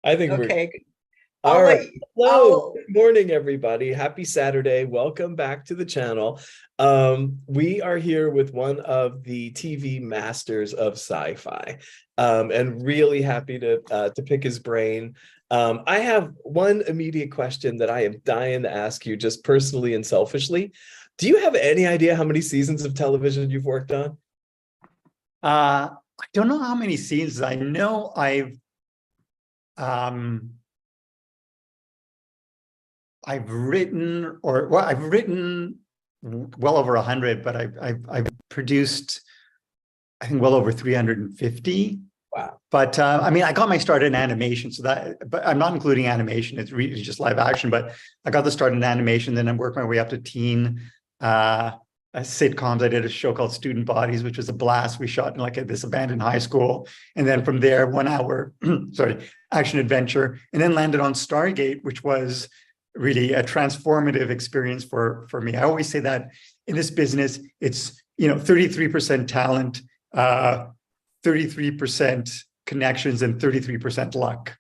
I think we're Okay. all I'll right. let you, Hello, I'll, good morning, everybody. Happy Saturday. Welcome back to the channel. We are here with one of the TV masters of sci-fi, and really happy to pick his brain. I have one immediate question that I am dying to ask you, just personally and selfishly. Do you have any idea how many seasons of television you've worked on? I don't know how many scenes. I know um, I've written well over 100, but I've produced, I think, well over 350. Wow. But I mean, I got my start in animation, but I'm not including animation. It's really just live action. But I got the start in animation, then I worked my way up to teen sitcoms. I did a show called Student Bodies, which was a blast. We shot in like at this abandoned high school, and then from there, 1 hour, sorry, action adventure, and then landed on Stargate, which was really a transformative experience for me. I always say that in this business, it's 33% talent. 33% connections and 33% luck,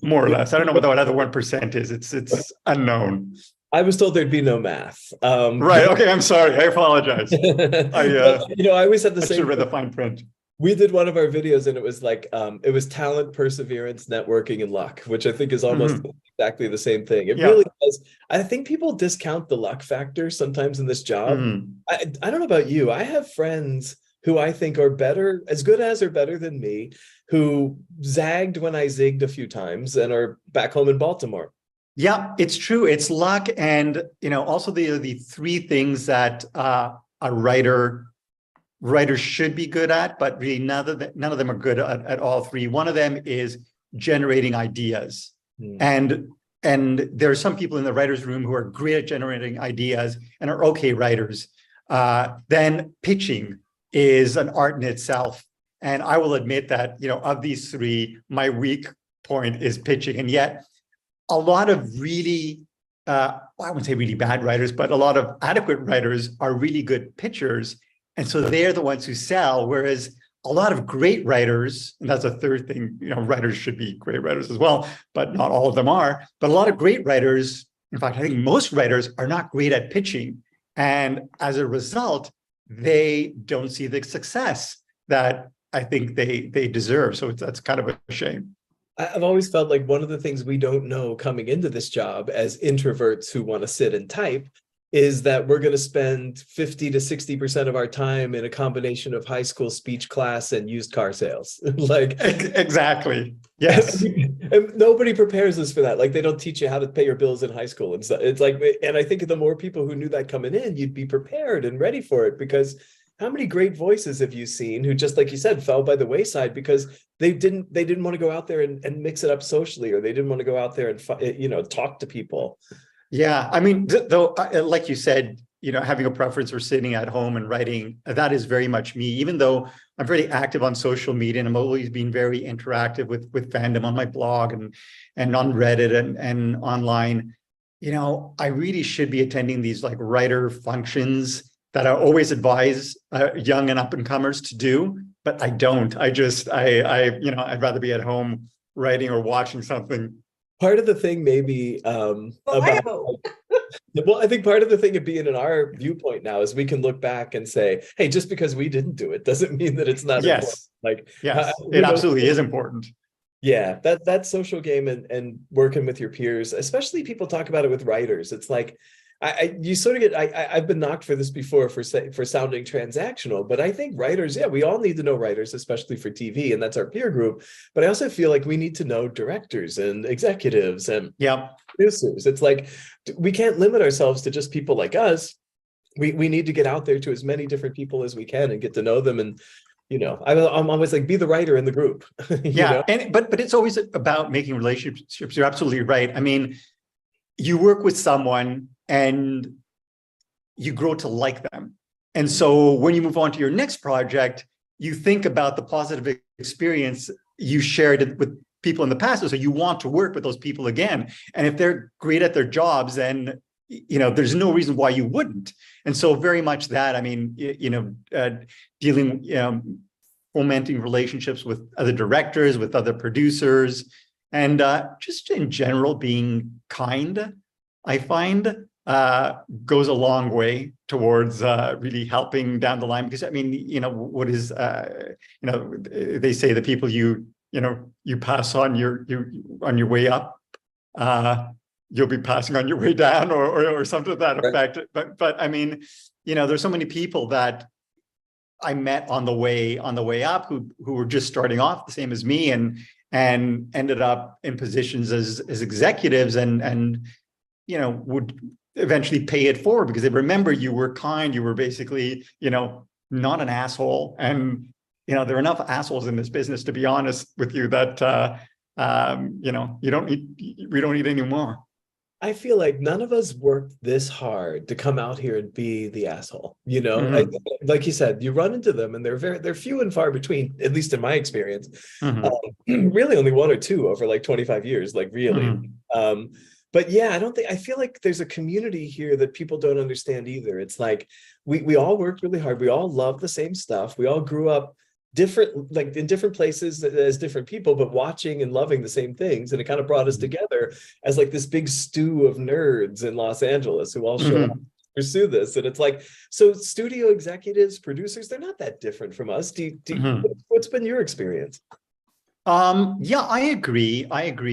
more or less. I don't know what the other 1% is. It's unknown. I was told there'd be no math. Right. Okay. I'm sorry. I apologize. I always had the I should have same. read the fine print. We did one of our videos and it was like, it was talent, perseverance, networking, and luck, which I think is almost exactly the same thing. It really is. I think people discount the luck factor sometimes in this job. I don't know about you. I have friends who I think are better, as good as or better than me, who zagged when I zigged a few times and are back home in Baltimore. Yeah, it's true. It's luck, and also the three things that a writer should be good at, but really none of them are good at all three. One of them is generating ideas, and there are some people in the writers' room who are great at generating ideas and are okay writers. Then pitching is an art in itself. And I will admit that, of these three, my weak point is pitching. And yet a lot of really, I wouldn't say really bad writers, but a lot of adequate writers are really good pitchers. And so they're the ones who sell. Whereas a lot of great writers, and that's a third thing, writers should be great writers as well, but not all of them are. But a lot of great writers, in fact, I think most writers are not great at pitching. And as a result, they don't see the success that I think they deserve. So that's kind of a shame. I've always felt like one of the things we don't know coming into this job as introverts who want to sit and type is that we're going to spend 50 to 60% of our time in a combination of high school speech class and used car sales. Like exactly. Yes. And nobody prepares us for that. Like they don't teach you how to pay your bills in high school and stuff. It's like, and I think the more people who knew that coming in, you'd be prepared and ready for it, because how many great voices have you seen who, just like you said, fell by the wayside because they didn't want to go out there and mix it up socially, or they didn't want to go out there and talk to people. Yeah, I mean, though, like you said, having a preference for sitting at home and writing, that is very much me. Even though I'm very active on social media and I'm always been very interactive with fandom on my blog and on Reddit and online, I really should be attending these like writer functions that I always advise young and up and comers to do, but I don't. I'd rather be at home writing or watching something. Part of the thing maybe about, well, I think part of the thing of being in our viewpoint now is we can look back and say, hey, just because we didn't do it doesn't mean that it's not important. Like, yes, it absolutely is important. Yeah, that social game and working with your peers, especially people talk about it with writers. It's like, you sort of get, I've been knocked for this before for sounding transactional, but I think writers, we all need to know writers, especially for TV, and that's our peer group. But I also feel like we need to know directors and executives and producers. It's like, we can't limit ourselves to just people like us. We need to get out there to as many different people as we can and get to know them. And I'm always like, be the writer in the group. But it's always about making relationships. You're absolutely right. I mean, you work with someone and you grow to like them. And so when you move on to your next project, you think about the positive experience you shared with people in the past. So you want to work with those people again. And if they're great at their jobs, then, there's no reason why you wouldn't. And so very much that, I mean, dealing, fomenting relationships with other directors, with other producers, and just in general being kind, I find goes a long way towards really helping down the line. Because I mean, what is they say the people you pass on your way up, you'll be passing on your way down, or something to that effect. But I mean, there's so many people that I met on the way up who were just starting off the same as me, and ended up in positions as executives, and would eventually pay it forward because they remember you were kind, you were basically not an asshole. And there are enough assholes in this business, to be honest with you, that we don't need any more. I feel like none of us worked this hard to come out here and be the asshole. Like you said, you run into them, and they're few and far between, at least in my experience. Really, only one or two over like 25 years, like really. But yeah, I feel like there's a community here that people don't understand either. It's like we all worked really hard. We all love the same stuff. We all grew up different, like in different places as different people, but watching and loving the same things. And it kind of brought us together as like this big stew of nerds in Los Angeles who all show up to pursue this. And it's like, so studio executives, producers, they're not that different from us. What's been your experience? Yeah, I agree. But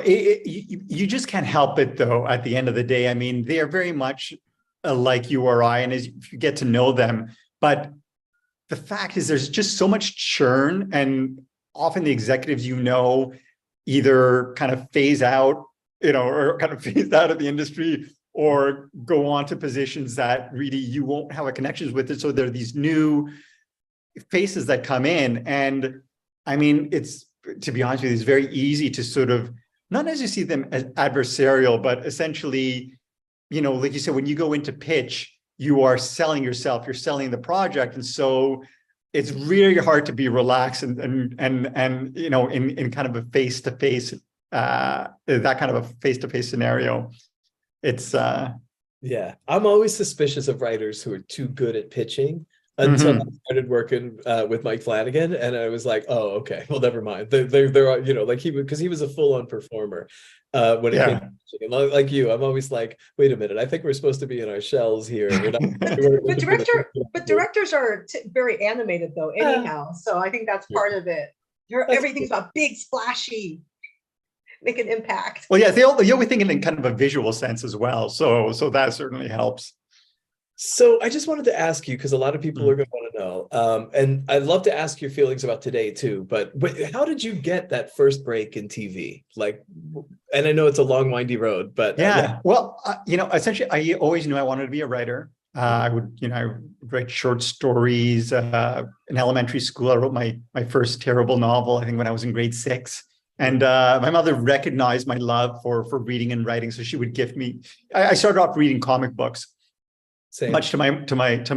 you just can't help it, though, at the end of the day. I mean, they are very much like you or I, and as you get to know them. But the fact is there's just so much churn, and often the executives, either kind of phase out, or kind of phase out of the industry, or go on to positions that really you won't have a connections with it. So there are these new faces that come in. And I mean, to be honest with you, it's very easy to sort of not necessarily see them as adversarial, but essentially, like you said, when you go into pitch, you are selling yourself, you're selling the project. And so it's really hard to be relaxed and in kind of a face-to-face, that kind of a face-to-face scenario. It's yeah, I'm always suspicious of writers who are too good at pitching. Until I started working with Mike Flanagan, and I was like, "Oh, okay. Well, never mind." There are, like because he was a full-on performer when it came to pitching. And like you, I'm always like, "Wait a minute. I think we're supposed to be in our shells here." We're not, but directors are very animated, though. Anyhow, so I think that's part of it. Everything's about big, splashy, make an impact. Well, yeah, they always think in kind of a visual sense as well. So that certainly helps. So I just wanted to ask you, because a lot of people are going to want to know, and I'd love to ask your feelings about today too, but how did you get that first break in TV? Like, and I know it's a long, windy road, but yeah. Well, essentially, I always knew I wanted to be a writer. I would, I write short stories. In elementary school, I wrote my first terrible novel, I think when I was in grade 6. And my mother recognized my love for reading and writing, so she would gift me. I started off reading comic books. Same. Much to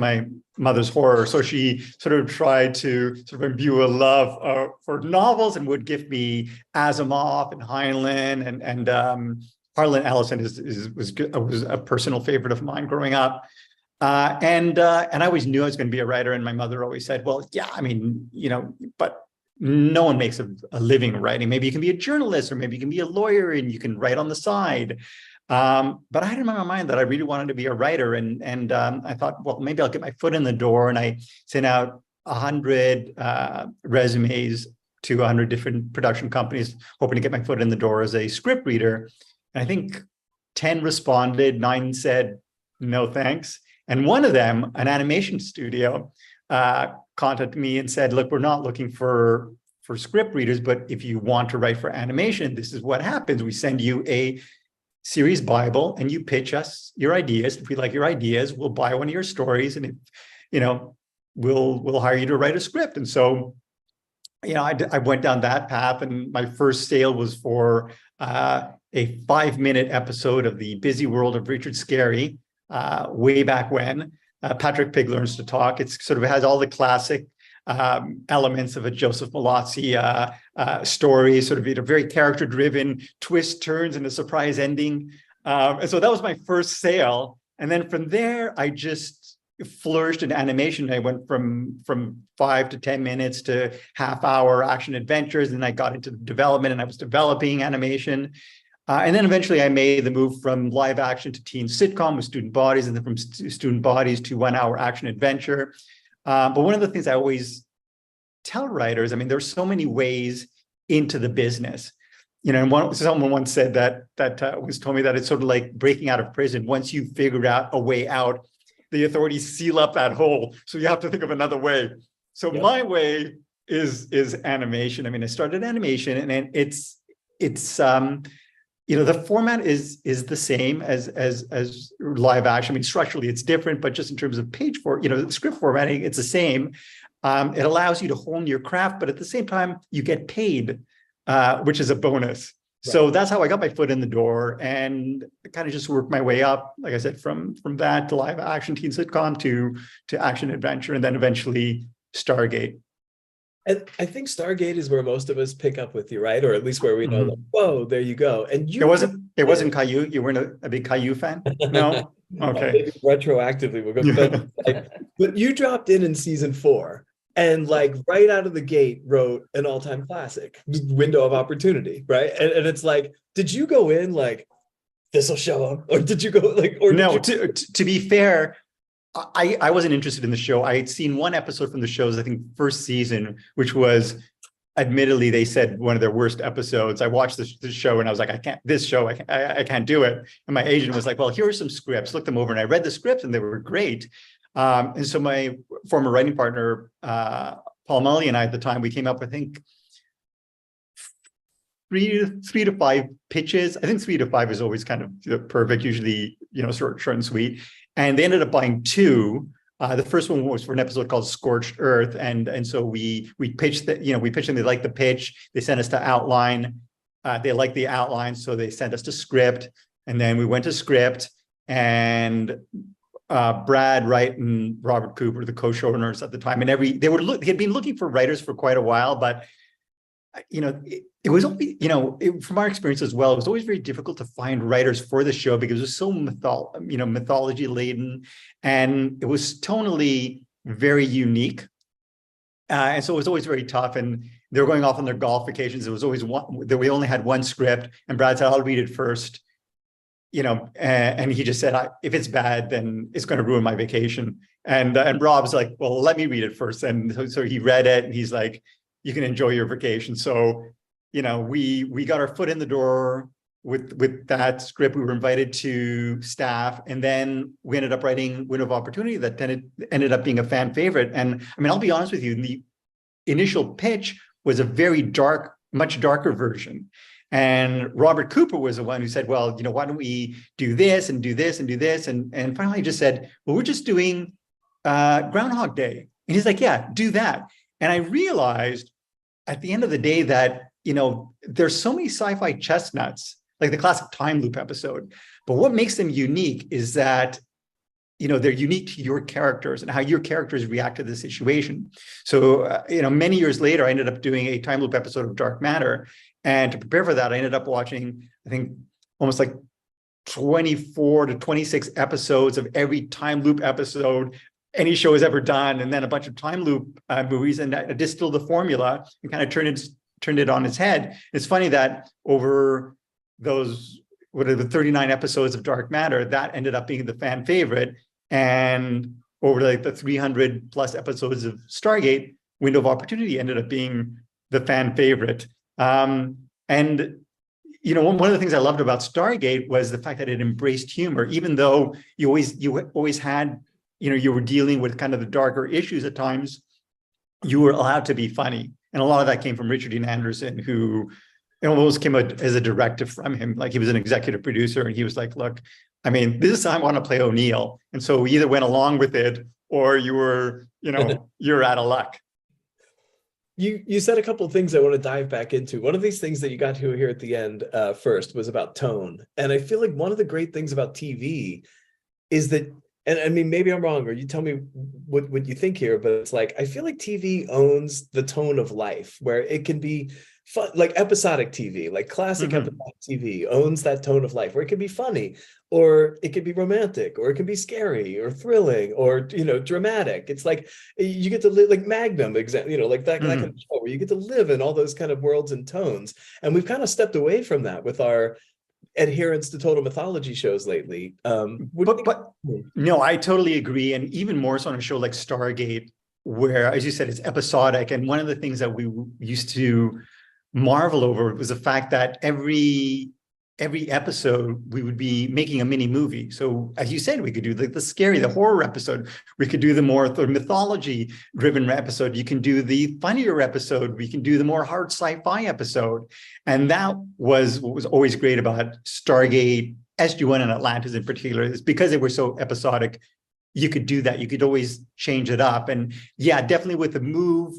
my mother's horror. So she sort of tried to sort of imbue a love for novels, and would gift me Asimov and Heinlein, and Harlan Ellison was a personal favorite of mine growing up. And I always knew I was going to be a writer. And my mother always said, "Well, yeah, I mean, but no one makes a living writing. Maybe you can be a journalist, or maybe you can be a lawyer and you can write on the side." But I had in my mind that I really wanted to be a writer, and I thought, well, maybe I'll get my foot in the door. And I sent out 100 resumes to 100 different production companies, hoping to get my foot in the door as a script reader. And I think 10 responded, 9 said no thanks, and one of them, an animation studio, contacted me and said, "Look, we're not looking for script readers, but if you want to write for animation, this is what happens. We send you a series Bible, and you pitch us your ideas. If we like your ideas, we'll buy one of your stories, and if we'll hire you to write a script." And so, I went down that path, and my first sale was for a 5-minute episode of The Busy World of Richard Scarry, way back when. Patrick Pig Learns to Talk. It sort of has all the classic elements of a Joseph Mallozzi story, sort of very character-driven, twist, turns, and a surprise ending. And so that was my first sale. And then from there, I just flourished in animation. I went from 5 to 10 minutes to half-hour action adventures, and I got into development, and I was developing animation. And then eventually I made the move from live action to teen sitcom with student bodies, and then from student bodies to 1 hour action adventure. But one of the things I always tell writers, I mean, there's so many ways into the business. You know, and someone once said that was told me that it's sort of like breaking out of prison. Once you figure out a way out, the authorities seal up that hole. So you have to think of another way. So my way is animation. I mean, I started animation, and then it's you know, the format is the same as live action. I mean, structurally it's different, but just in terms of script formatting, it's the same. It allows you to hone your craft, but at the same time, you get paid, which is a bonus. Right. So that's how I got my foot in the door, and kind of just worked my way up, like I said, from that to live action teen sitcom to action adventure, and then eventually Stargate. And I think Stargate is where most of us pick up with you, right? Or at least where we know, like, whoa, there you go. And it wasn't Caillou. You weren't a big Caillou fan? No? Okay. Maybe retroactively, we'll go. But you dropped in season 4, and like right out of the gate wrote an all-time classic, Window of Opportunity, right? And it's like, did you go in like, this will show them? Or did you go like, or no, to be fair, I wasn't interested in the show. I had seen one episode from the show's, I think, first season, which was, admittedly, they said one of their worst episodes. I watched the show and I was like, I can't do it. And my agent was like, well, here are some scripts, look them over. And I read the scripts and they were great. And so my former writing partner, Paul Mully, and I at the time, we came up, I think, 3 to 5 pitches. I think 3 to 5 is always kind of perfect, usually, short and sweet. And they ended up buying 2. The first one was for an episode called Scorched Earth. And so we pitched that, we pitched them, they liked the pitch. They sent us to outline. They liked the outline. So they sent us to script. And then we went to script, and Brad Wright and Robert Cooper, the co-showrunners at the time, and they had been looking for writers for quite a while, but it was always, from our experience as well, it was always very difficult to find writers for the show because it was so mythology laden, and it was tonally very unique. And so it was always very tough, and they were going off on their golf vacations. It was always we only had one script, and Brad said, I'll read it first. And he just said, if it's bad, then it's going to ruin my vacation. And Rob's like, well, let me read it first. And so he read it, and he's like, you can enjoy your vacation. So, we got our foot in the door with that script. We were invited to staff, and then we ended up writing Window of Opportunity that ended up being a fan favorite. And I mean, I'll be honest with you, the initial pitch was a very dark, much darker version. And Robert Cooper was the one who said, well, why don't we do this and do this and do this? And finally just said, well, we're just doing Groundhog Day. And he's like, yeah, do that. And I realized at the end of the day that, there's so many sci-fi chestnuts, like the classic time loop episode. But what makes them unique is that, they're unique to your characters and how your characters react to the situation. So, many years later, I ended up doing a time loop episode of Dark Matter. And to prepare for that, I ended up watching, I think, almost like 24 to 26 episodes of every time loop episode any show has ever done, and then a bunch of time loop movies, and I distilled the formula and kind of turned it on its head. It's funny that over those, the 39 episodes of Dark Matter, that ended up being the fan favorite. And over like the 300 plus episodes of Stargate, Window of Opportunity ended up being the fan favorite. And one of the things I loved about Stargate was the fact that it embraced humor, even though you always had, you were dealing with kind of the darker issues at times. You were allowed to be funny, and a lot of that came from Richard Dean Anderson, who almost came as a directive from him. Like, he was an executive producer, and he was like, "Look, I mean, this is how I want to play O'Neill," and so we either went along with it, or you were, you're out of luck. You said a couple of things I want to dive back into. One of these things that you got to here at the end first was about tone. And I feel like one of the great things about TV is that and I mean, maybe I'm wrong, or you tell me what you think here, but it's like, I feel like TV owns the tone of life, where it can be fun, like episodic TV, like classic episodic TV owns that tone of life, where it can be funny, or it can be romantic, or it can be scary, or thrilling, or, you know, dramatic. It's like you get to live, like Magnum, you know, like that kind of show, where you get to live in all those kind of worlds and tones. And we've kind of stepped away from that with our adherence to total mythology shows lately. But no, I totally agree. And even more so on a show like Stargate, where, as you said, it's episodic. And one of the things that we used to marvel over was the fact that every episode we would be making a mini movie. So as you said, we could do the scary, the horror episode. We could do the more mythology driven episode. You can do the funnier episode. We can do the more hard sci-fi episode. And that was what was always great about Stargate, SG-1 and Atlantis in particular, is because they were so episodic, you could do that. You could always change it up. And yeah, definitely with the move,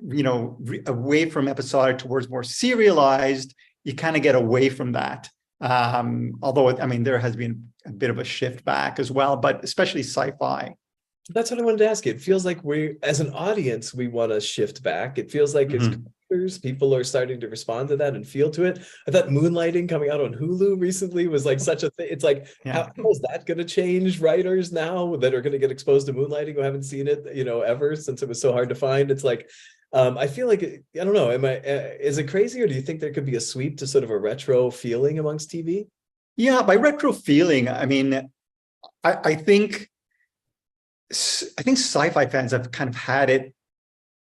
you know, away from episodic towards more serialized, you kind of get away from that. Although, I mean, there has been a bit of a shift back as well, but especially sci-fi. That's what I wanted to ask you. It feels like we, as an audience, we want to shift back. It feels like as creators, people are starting to respond to that and feel to it. I thought Moonlighting coming out on Hulu recently was like such a thing. It's like, how is that going to change writers now that are going to get exposed to Moonlighting who haven't seen it, you know, ever, since it was so hard to find? It's like, I feel like, I don't know, is it crazy, or do you think there could be a sweep to sort of a retro feeling amongst TV? Yeah, by retro feeling, I mean, I think sci-fi fans have kind of had it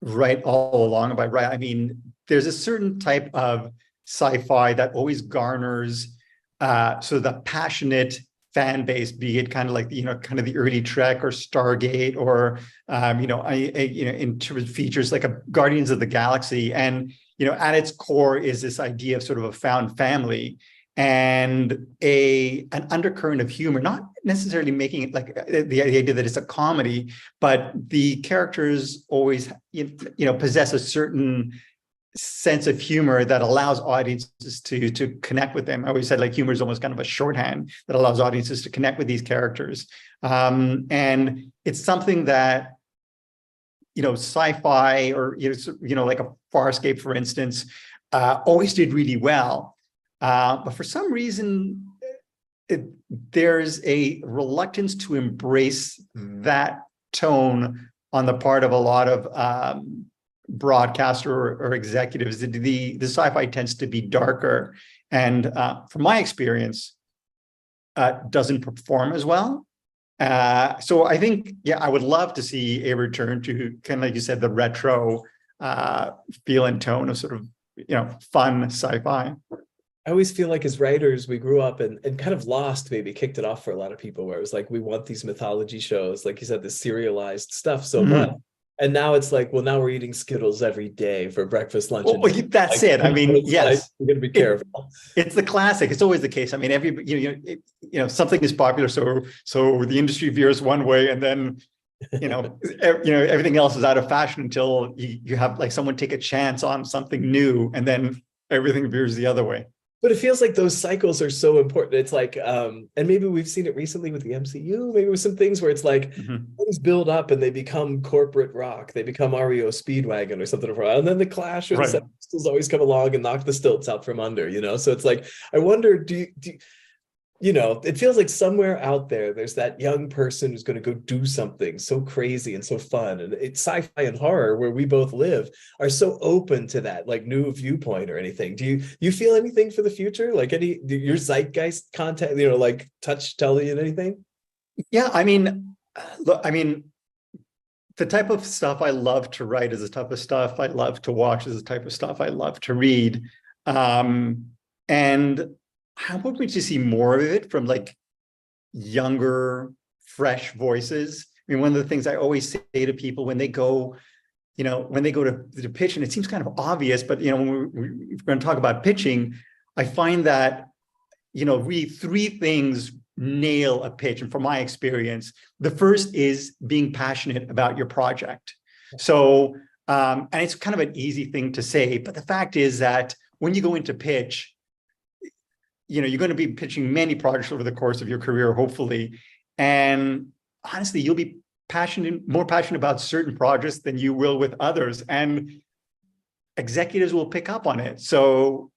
right all along. By right, I mean, there's a certain type of sci-fi that always garners so the passionate fan base, be it kind of like, you know, kind of the early Trek or Stargate, or you know, you know, in terms of features like a Guardians of the Galaxy. And, you know, at its core is this idea of sort of a found family and an undercurrent of humor, not necessarily making it like the idea that it's a comedy, but the characters always, you know, possess a certain sense of humor that allows audiences to connect with them. I always said, like, humor is almost kind of a shorthand that allows audiences to connect with these characters. And it's something that, you know, sci-fi, or, you know, like a Farscape, for instance, always did really well. But for some reason, there's a reluctance to embrace that tone on the part of a lot of broadcaster or executives. The sci-fi tends to be darker, and from my experience, doesn't perform as well. So I think, yeah, I would love to see a return to, kind of like you said, the retro feel and tone of sort of, you know, fun sci-fi. I always feel like as writers, we grew up and kind of lost, maybe kicked it off for a lot of people, where it was like, we want these mythology shows, like you said, the serialized stuff so much. And now it's like, well, now we're eating Skittles every day for breakfast, lunch, and dinner. That's it. I mean, yes, we're going to be careful. It's the classic. It's always the case. I mean, you know, something is popular, so the industry veers one way, and then, you know, everything else is out of fashion until you have like someone take a chance on something new, and then everything veers the other way. But it feels like those cycles are so important. It's like, and maybe we've seen it recently with the MCU, maybe with some things where it's like things build up and they become corporate rock. They become REO Speedwagon or something. And then the Clash or the Sex Pistols always come along and knock the stilts out from under, you know? So it's like, I wonder, you know, it feels like somewhere out there's that young person who's going to go do something so crazy and so fun. And it's sci-fi and horror, where we both live, are so open to that, like, new viewpoint or anything. Do you feel anything for the future? Like your zeitgeist content, you know, like tell you anything? Yeah, I mean, look, I mean, the type of stuff I love to write is the type of stuff I love to watch, is the type of stuff I love to read. And I hope we to see more of it from like younger, fresh voices. I mean, one of the things I always say to people when they go, you know, when they go to pitch, and it seems kind of obvious, but, you know, when we're going to talk about pitching, I find that, you know, really three things nail a pitch. And from my experience, the first is being passionate about your project. So, and it's kind of an easy thing to say, but the fact is that when you go into pitch, you know, you're going to be pitching many projects over the course of your career, hopefully. And honestly, you'll be more passionate about certain projects than you will with others. And executives will pick up on it. So,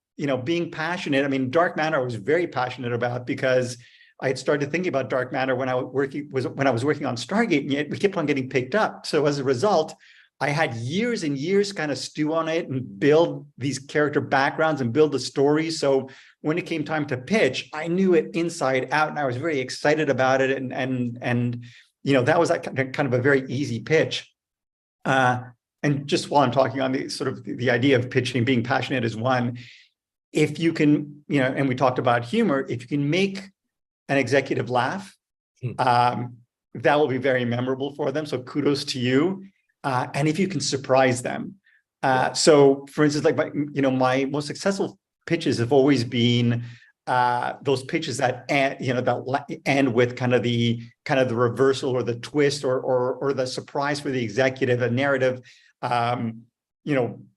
being passionate, I mean, Dark Matter I was very passionate about because I had started thinking about Dark Matter when I was working on Stargate, and yet we kept on getting picked up. So as a result, I had years and years kind of stew on it and build these character backgrounds and build the story. So when it came time to pitch, I knew it inside out, and I was very excited about it. And that was kind of a very easy pitch. And just while I'm talking on the sort of the idea of pitching, being passionate is one. If you can, and we talked about humor, if you can make an executive laugh, that will be very memorable for them. So kudos to you. And if you can surprise them. So for instance, like my most successful pitches have always been those pitches that end with kind of the reversal or the twist or the surprise for the executive, a narrative,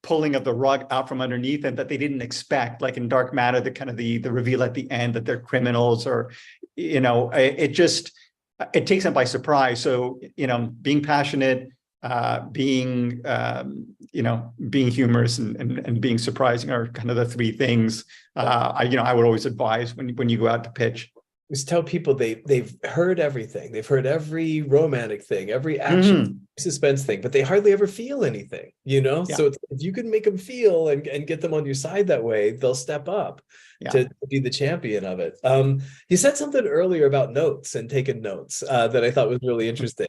pulling of the rug out from underneath and that they didn't expect, like in Dark Matter, the reveal at the end that they're criminals, or it takes them by surprise. So being passionate, being humorous and being surprising are kind of the three things I would always advise when you go out to pitch. Just tell people they've heard everything. They've heard every romantic thing, every action suspense thing, but they hardly ever feel anything, Yeah. So if you can make them feel and get them on your side that way, they'll step up to be the champion of it. You said something earlier about notes and taking notes that I thought was really interesting.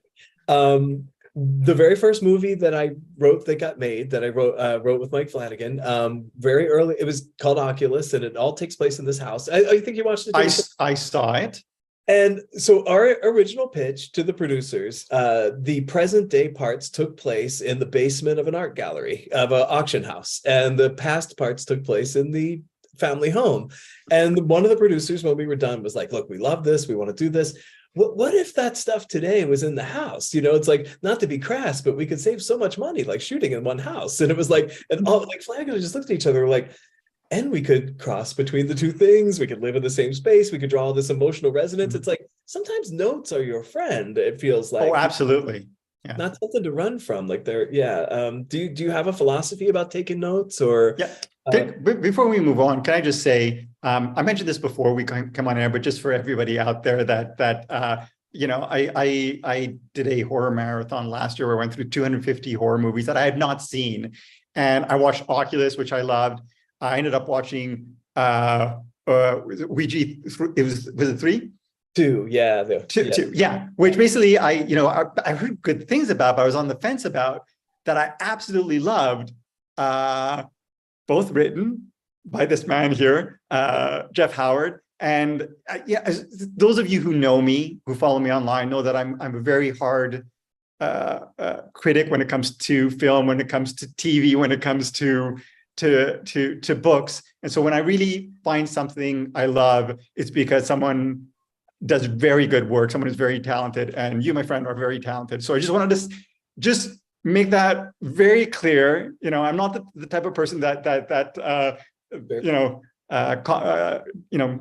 The very first movie that I wrote that got made, that I wrote with Mike Flanagan, very early, it was called Oculus, and it all takes place in this house. I think you watched it. I saw it. And so our original pitch to the producers, the present day parts took place in the basement of an art gallery, of an auction house, and the past parts took place in the family home. And one of the producers, when we were done, was like, look, we love this, we want to do this. What if that stuff today was in the house? It's like, not to be crass, but we could save so much money, like shooting in one house. And it was like, and all like Flanagan just looked at each other like, and we could cross between the two things. We could live in the same space. We could draw all this emotional resonance. It's like, sometimes notes are your friend. It feels like. Oh, absolutely. Yeah. Not something to run from. Like they're, do you have a philosophy about taking notes or? Yeah. Before we move on, can I just say, I mentioned this before we come on air, but just for everybody out there that I did a horror marathon last year where I went through 250 horror movies that I had not seen. And I watched Oculus, which I loved. I ended up watching Ouija, was it 3? 2, yeah. Two, yeah. Which basically I heard good things about, but I was on the fence about, that I absolutely loved. Both written by this man here, Jeff Howard. And those of you who know me, who follow me online, know that I'm a very hard critic when it comes to film, when it comes to TV, when it comes to books. And so when I really find something I love, it's because someone does very good work, someone who's very talented, and you, my friend, are very talented. So I just wanted to just make that very clear. I'm not the type of person that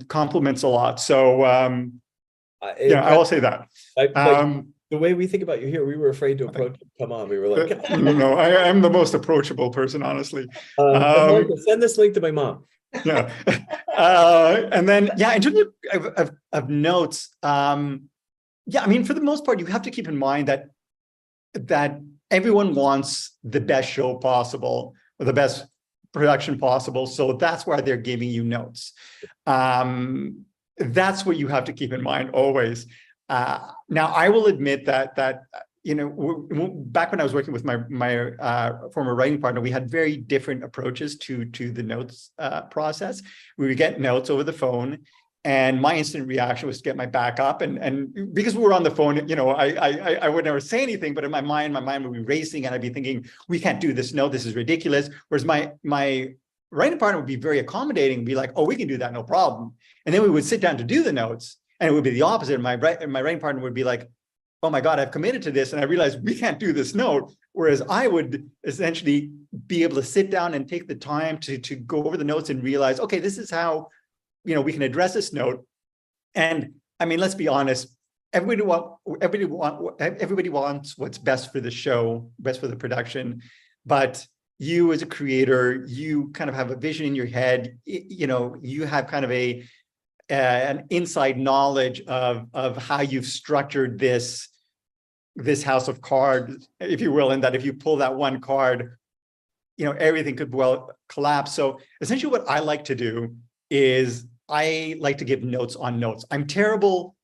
compliments a lot. So I will say that. The way we think about you here, we were afraid to approach it. Come on, we were like, no, I am the most approachable person, honestly. Send this link to my mom. Yeah. And then, in terms of notes, I mean, for the most part, you have to keep in mind that everyone wants the best show possible or the best production possible. So that's why they're giving you notes. That's what you have to keep in mind always. Now, I will admit that back when I was working with my former writing partner, we had very different approaches to the notes process. We would get notes over the phone, and my instant reaction was to get my back up, and because we were on the phone, I would never say anything, but in my mind would be racing, and I'd be thinking, we can't do this note, this is ridiculous. Whereas my writing partner would be very accommodating, and be like, oh, we can do that, no problem. And then we would sit down to do the notes, and it would be the opposite. My writing partner would be like, oh my God, I've committed to this, and I realized we can't do this note. Whereas I would essentially be able to sit down and take the time to go over the notes and realize, okay, this is how we can address this note. And I mean, let's be honest, everybody wants what's best for the show, best for the production, but you as a creator, you kind of have a vision in your head. You have kind of an inside knowledge of how you've structured this house of cards, if you will, and that if you pull that one card, everything could well collapse. So essentially what I like to do is I like to give notes on notes. I'm terrible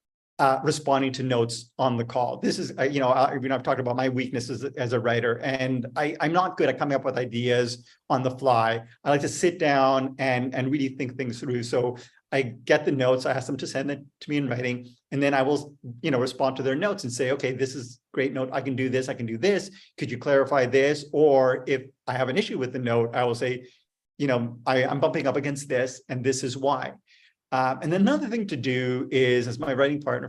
responding to notes on the call. This is, I've talked about my weaknesses as a writer, and I'm not good at coming up with ideas on the fly. I like to sit down and really think things through. So I get the notes, I ask them to send it to me in writing, and then I will, respond to their notes and say, okay, this is a great note. I can do this. I can do this. Could you clarify this? Or if I have an issue with the note, I will say, I'm bumping up against this, and this is why. And then another thing to do is, as my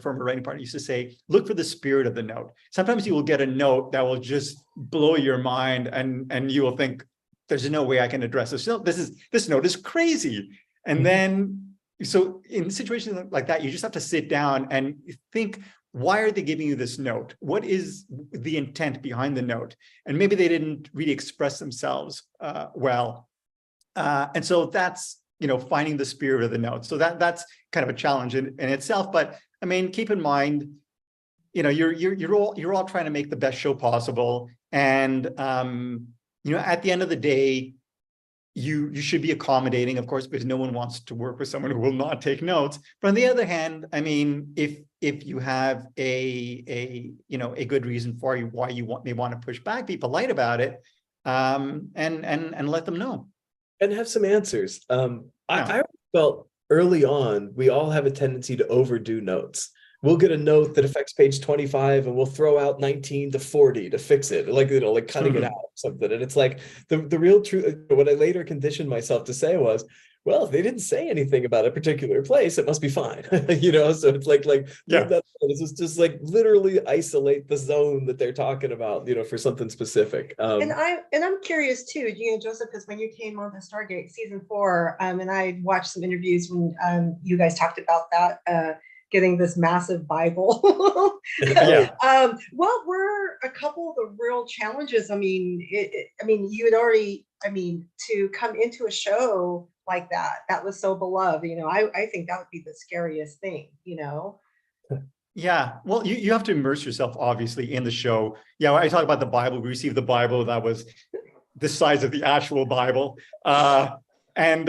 former writing partner used to say, look for the spirit of the note. Sometimes you will get a note that will just blow your mind, and you will think, there's no way I can address this. No, this note is crazy. And then, so in situations like that, you just have to sit down and think, why are they giving you this note? What is the intent behind the note? And maybe they didn't really express themselves well. And so that's, finding the spirit of the note. So that's kind of a challenge in itself. But I mean, keep in mind, you're all trying to make the best show possible. And, at the end of the day, you should be accommodating, of course, because no one wants to work with someone who will not take notes. But on the other hand, I mean, if you have a good reason for why you may want to push back, be polite about it, and let them know. And have some answers. I felt early on, we all have a tendency to overdo notes. We'll get a note that affects page 25 and we'll throw out 19 to 40 to fix it, like cutting it out or something. And it's like the real truth, what I later conditioned myself to say was, well, if they didn't say anything about a particular place, it must be fine. So it's like it's just like literally isolate the zone that they're talking about, for something specific. And I'm curious too, Joseph, because when you came on to Stargate season 4, and I watched some interviews when you guys talked about that, getting this massive Bible. What were a couple of the real challenges? I mean, you had already, to come into a show like that was so beloved. I think that would be the scariest thing. Yeah, well, you have to immerse yourself, obviously, in the show. Yeah, I talk about the Bible. We received the Bible that was the size of the actual Bible, and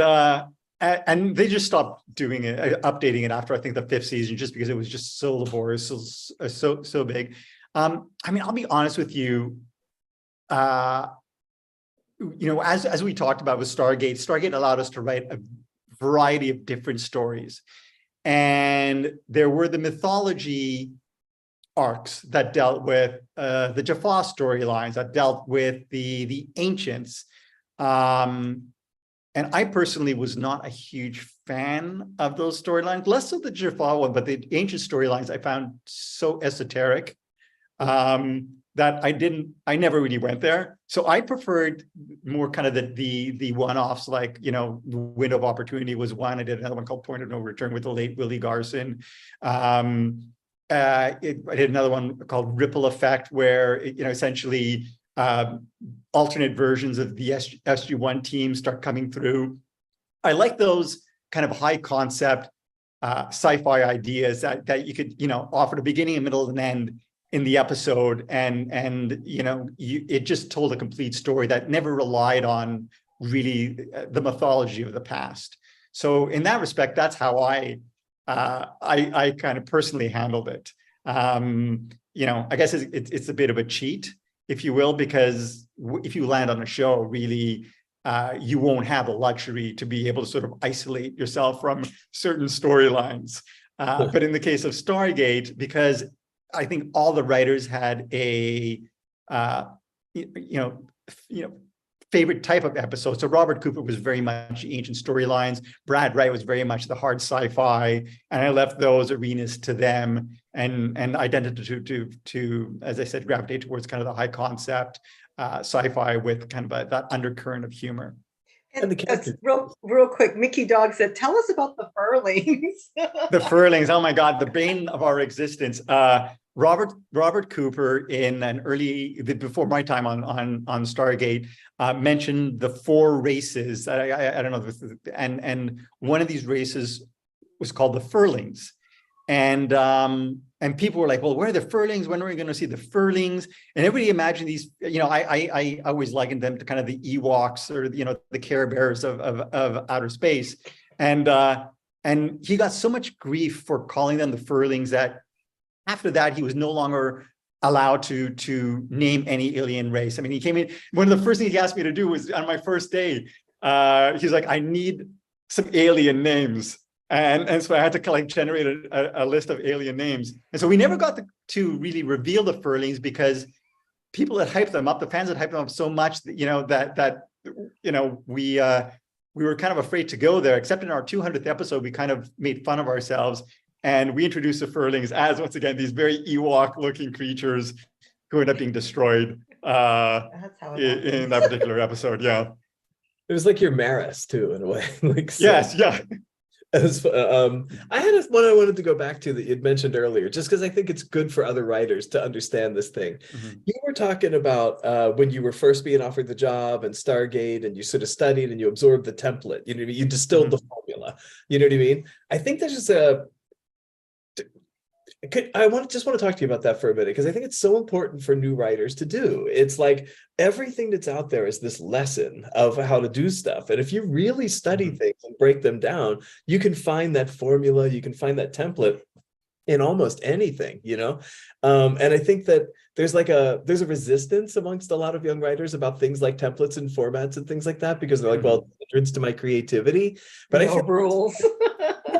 they just stopped doing it, updating it after I think the 5th season, just because it was just so laborious, so big. I'll be honest with you. As we talked about with Stargate allowed us to write a variety of different stories. And there were the mythology arcs that dealt with the Jaffa storylines, that dealt with the ancients. And I personally was not a huge fan of those storylines, less so the Jaffa one, but the ancient storylines I found so esoteric that I never really went there. So I preferred more kind of the one-offs, like, Window of Opportunity was one. I did another one called Point of No Return with the late Willie Garson. I did another one called Ripple Effect, where, essentially alternate versions of the SG-1 team start coming through. I like those kind of high concept sci-fi ideas that you could, offer the beginning, a middle, and an end in the episode, and it just told a complete story that never relied on really the mythology of the past. So in that respect, that's how I kind of personally handled it. I guess it's a bit of a cheat, if you will, because if you land on a show, really, you won't have the luxury to be able to sort of isolate yourself from certain storylines. But in the case of Stargate, because I think all the writers had a, favorite type of episode. So Robert Cooper was very much ancient storylines. Brad Wright was very much the hard sci-fi, and I left those arenas to them, and I tended to, as I said, gravitate towards kind of the high concept sci-fi with kind of that undercurrent of humor. And the And that's characters. real quick. Mickey Dog said, "Tell us about the furlings." The Furlings, oh my God, the bane of our existence. Robert Cooper in an before my time on Stargate mentioned the 4 races. I don't know, and one of these races was called the Furlings. And people were like, well, where are the Furlings? When are we going to see the Furlings? And everybody imagined these, I always likened them to kind of the Ewoks or, the Care Bears of outer space. And he got so much grief for calling them the Furlings that after that, he was no longer allowed to name any alien race. I mean, he came in, one of the first things he asked me to do was on my first day, he's like, I need some alien names. And so I had to generate a list of alien names. And so we never got to really reveal the Furlings because people that hyped them up, the fans that hyped them up so much that we were kind of afraid to go there, except in our 200th episode, we kind of made fun of ourselves. And we introduced the Furlings as, once again, these very Ewok-looking creatures who end up being destroyed That's how in that particular episode. Yeah. It was like your Maris too, in a way. Yes, yeah. I had one I wanted to go back to that you'd mentioned earlier, just because I think it's good for other writers to understand this thing. Mm-hmm. You were talking about when you were first being offered the job and Stargate, and you sort of studied and you absorbed the template. You distilled the formula. You know what I mean? I think there's just just want to talk to you about that for a minute, because I think it's so important for new writers to do. It's like everything that's out there is this lesson of how to do stuff. And if you really study things and break them down, you can find that formula, you can find that template in almost anything, and I think that there's a resistance amongst a lot of young writers about things like templates and formats and things like that, because they're like, well, it's a hindrance to my creativity. But no I feel rules.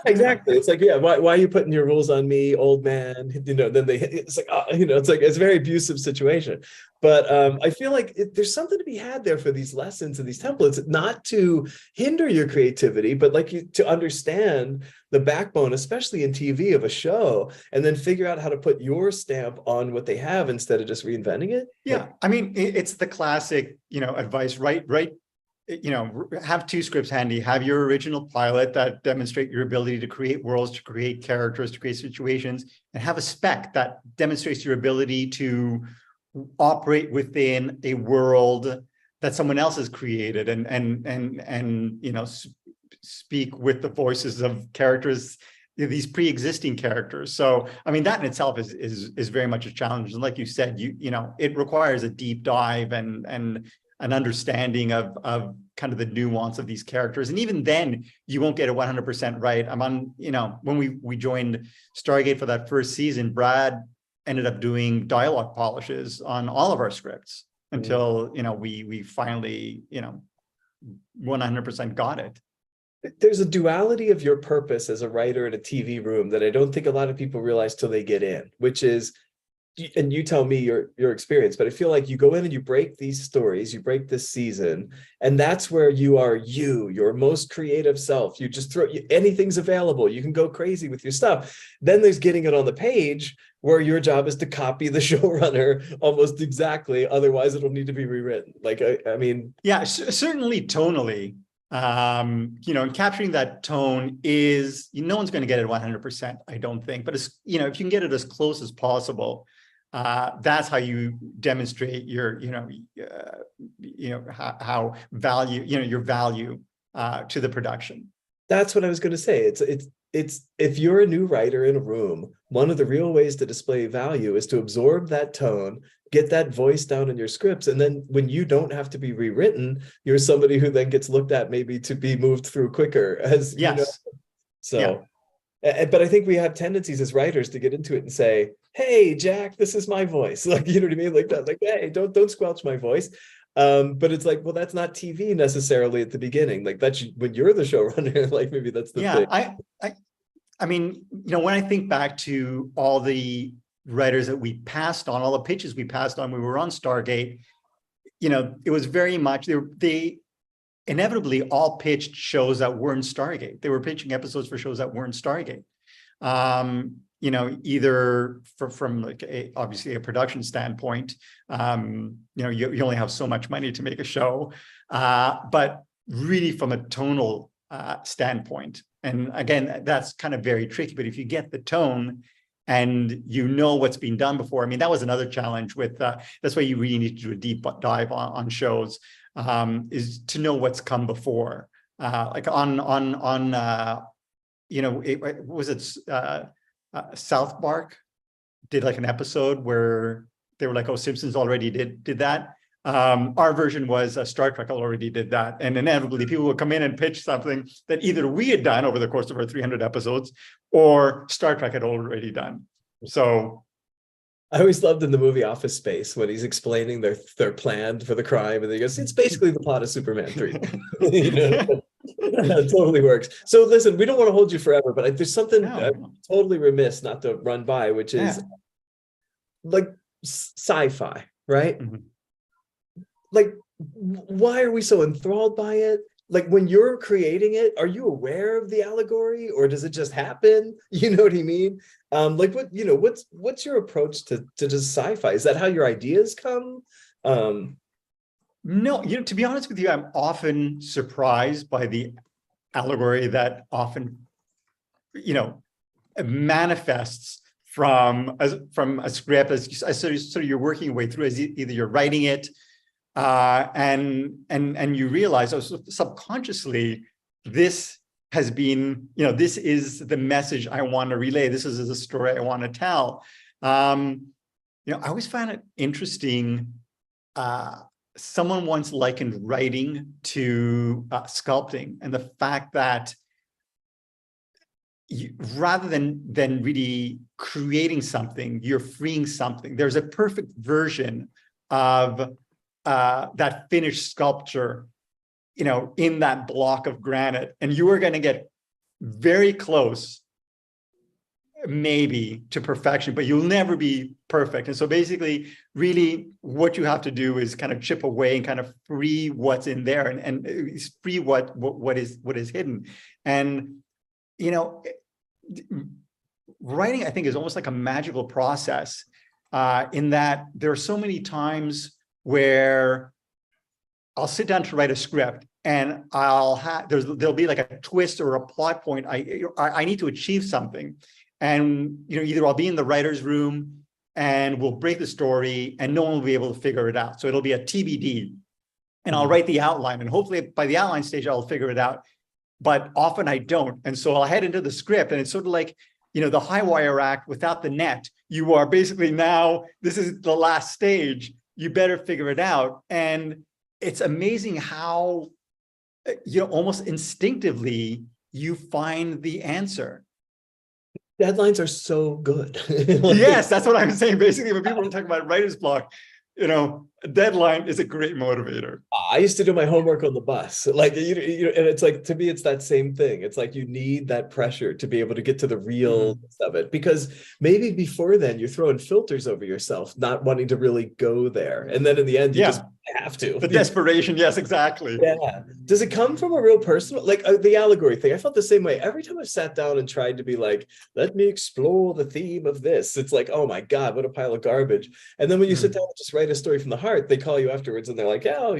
exactly. It's like, yeah, why are you putting your rules on me, old man? Then it's like, it's a very abusive situation. But I feel like there's something to be had there for these lessons and these templates, not to hinder your creativity, but to understand the backbone, especially in TV, of a show, and then figure out how to put your stamp on what they have instead of just reinventing it. Yeah, I mean, it's the classic, advice, right? Have 2 scripts handy, have your original pilot that demonstrate your ability to create worlds, to create characters, to create situations, and have a spec that demonstrates your ability to operate within a world that someone else has created, and speak with the voices of characters, these pre-existing characters. So, I mean, that in itself is very much a challenge. And like you said, it requires a deep dive and an understanding of kind of the nuance of these characters. And even then, you won't get it 100% right. When we joined Stargate for that first season, Brad ended up doing dialogue polishes on all of our scripts until, we finally, 100% got it. There's a duality of your purpose as a writer in a TV room that I don't think a lot of people realize till they get in, which is, and you tell me your experience, but I feel like you go in and you break these stories, you break this season, and that's where you are your most creative self. You just anything's available. You can go crazy with your stuff. Then there's getting it on the page, where your job is to copy the showrunner almost exactly. Otherwise, it'll need to be rewritten. Like, I mean, yeah, certainly tonally. And capturing that tone is, no one's going to get it 100%, I don't think, but if you can get it as close as possible, that's how you demonstrate your, how value, your value to the production. That's what I was going to say. It's if you're a new writer in a room, one of the real ways to display value is to absorb that tone, get that voice down in your scripts. And then when you don't have to be rewritten, you're somebody who then gets looked at maybe to be moved through quicker, as yes. So, yeah. But I think we have tendencies as writers to get into it and say, hey, Jack, this is my voice. Like, you know what I mean? Like that, like, hey, don't squelch my voice. But it's like, well, that's not TV necessarily at the beginning. Like, that's when you're the showrunner, like maybe that's the thing. I mean, when I think back to all the writers that we passed on, all the pitches we passed on, we were on Stargate, it was very much, they inevitably all pitched shows that weren't Stargate. They were pitching episodes for shows that weren't Stargate. Either from like obviously a production standpoint, you only have so much money to make a show, but really from a tonal standpoint. And again, that's kind of very tricky, but if you get the tone and you know what's been done before, I mean, that was another challenge with, that's why you really need to do a deep dive on shows, is to know what's come before. Like what was it, South Park did like an episode where they were like, oh, Simpsons already did that. Our version was Star Trek already did that. And inevitably people would come in and pitch something that either we had done over the course of our 300 episodes or Star Trek had already done. So I always loved in the movie Office Space when he's explaining their plan for the crime, and he goes, "It's basically the plot of Superman 3." You know, it totally works. So listen, we don't want to hold you forever, but there's something totally remiss not to run by, which is like sci-fi, right? Mm-hmm. Like, why are we so enthralled by it? Like, when you're creating it, are you aware of the allegory, or does it just happen? You know what I mean? Like, what's your approach to just sci-fi? Is that how your ideas come? No, to be honest with you, I'm often surprised by the allegory that often, manifests from a script as sort of you're working your way through, as either you're writing it, and you realize, subconsciously, this has been, this is the message I want to relay. This is the story I want to tell. I always find it interesting. Someone once likened writing to sculpting, and the fact that rather than really creating something, you're freeing something. There's a perfect version of that finished sculpture, in that block of granite, and you are going to get very close, maybe, to perfection, but you'll never be perfect. And so basically, really what you have to do is kind of chip away and kind of free what's in there, and free what is hidden. And writing, I think, is almost like a magical process, in that there are so many times where I'll sit down to write a script, and there'll be like a twist or a plot point. I need to achieve something, and either I'll be in the writer's room and we'll break the story, and no one will be able to figure it out. So it'll be a TBD, and I'll write the outline, and hopefully by the outline stage I'll figure it out. But often I don't, and so I'll head into the script, and it's sort of like the high wire act without the net. You are basically, now this is the last stage. You better figure it out. And it's amazing how, almost instinctively, you find the answer. Deadlines are so good. Yes, that's what I'm saying. Basically, when people talk about writer's block, a deadline is a great motivator. I used to do my homework on the bus, like, and it's like, to me, it's that same thing. It's like, you need that pressure to be able to get to the real of it, because maybe before then you're throwing filters over yourself, not wanting to really go there. And then in the end, you just have to. The desperation. Yes, exactly. Yeah. Does it come from a real personal, like the allegory thing? I felt the same way. Every time I've sat down and tried to be like, let me explore the theme of this, it's like, oh my God, what a pile of garbage. And then when you sit down and just write a story from the heart, they call you afterwards and they're like, oh,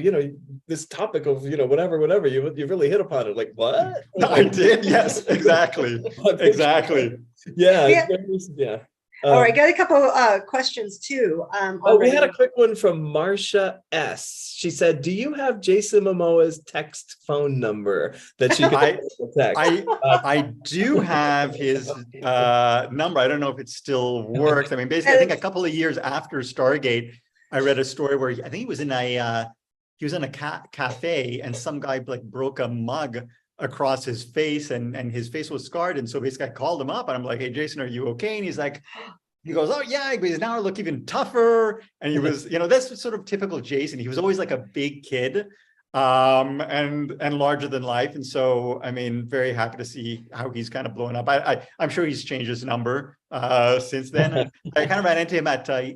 this topic of, whatever, you really hit upon it. Like, what? I did. Yes, exactly. Exactly. Yeah. All right, got a couple questions too. We had a quick one from Marcia S. She said, do you have Jason Momoa's text phone number that she could text? I do have his number. I don't know if it still works. I mean, basically, I think a couple of years after Stargate, I read a story where I think he was in a cafe, and some guy like broke a mug across his face, and his face was scarred. And so basically I called him up and I'm like, hey, Jason, are you okay? And he goes, oh yeah, but now I look even tougher. And he was, that's sort of typical Jason. He was always like a big kid, and larger than life. And so, I mean, very happy to see how he's kind of blown up. I'm sure he's changed his number since then. I kind of ran into him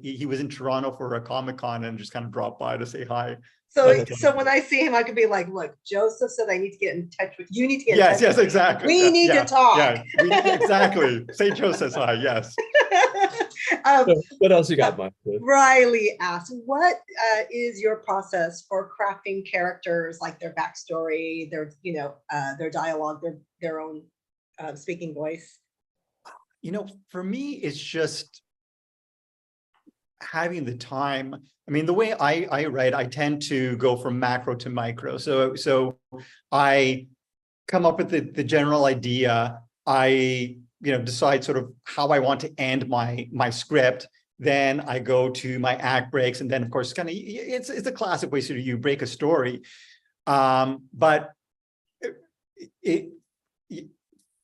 he was in Toronto for a Comic-Con and just kind of dropped by to say hi. So when I see him, I could be like, look, Joseph said I need to get in touch with you. Need to get in touch. Yes, exactly. We need to talk. Yeah, exactly. Say Joe says hi. Yes. What else you got, Mike? Riley asks, what is your process for crafting characters, like their backstory, their, their dialogue, their own speaking voice? For me, it's just having the time. I mean, the way I write, I tend to go from macro to micro. So I come up with the general idea. I decide sort of how I want to end my script. Then I go to my act breaks, and then of course, it's a classic way sort of you break a story. But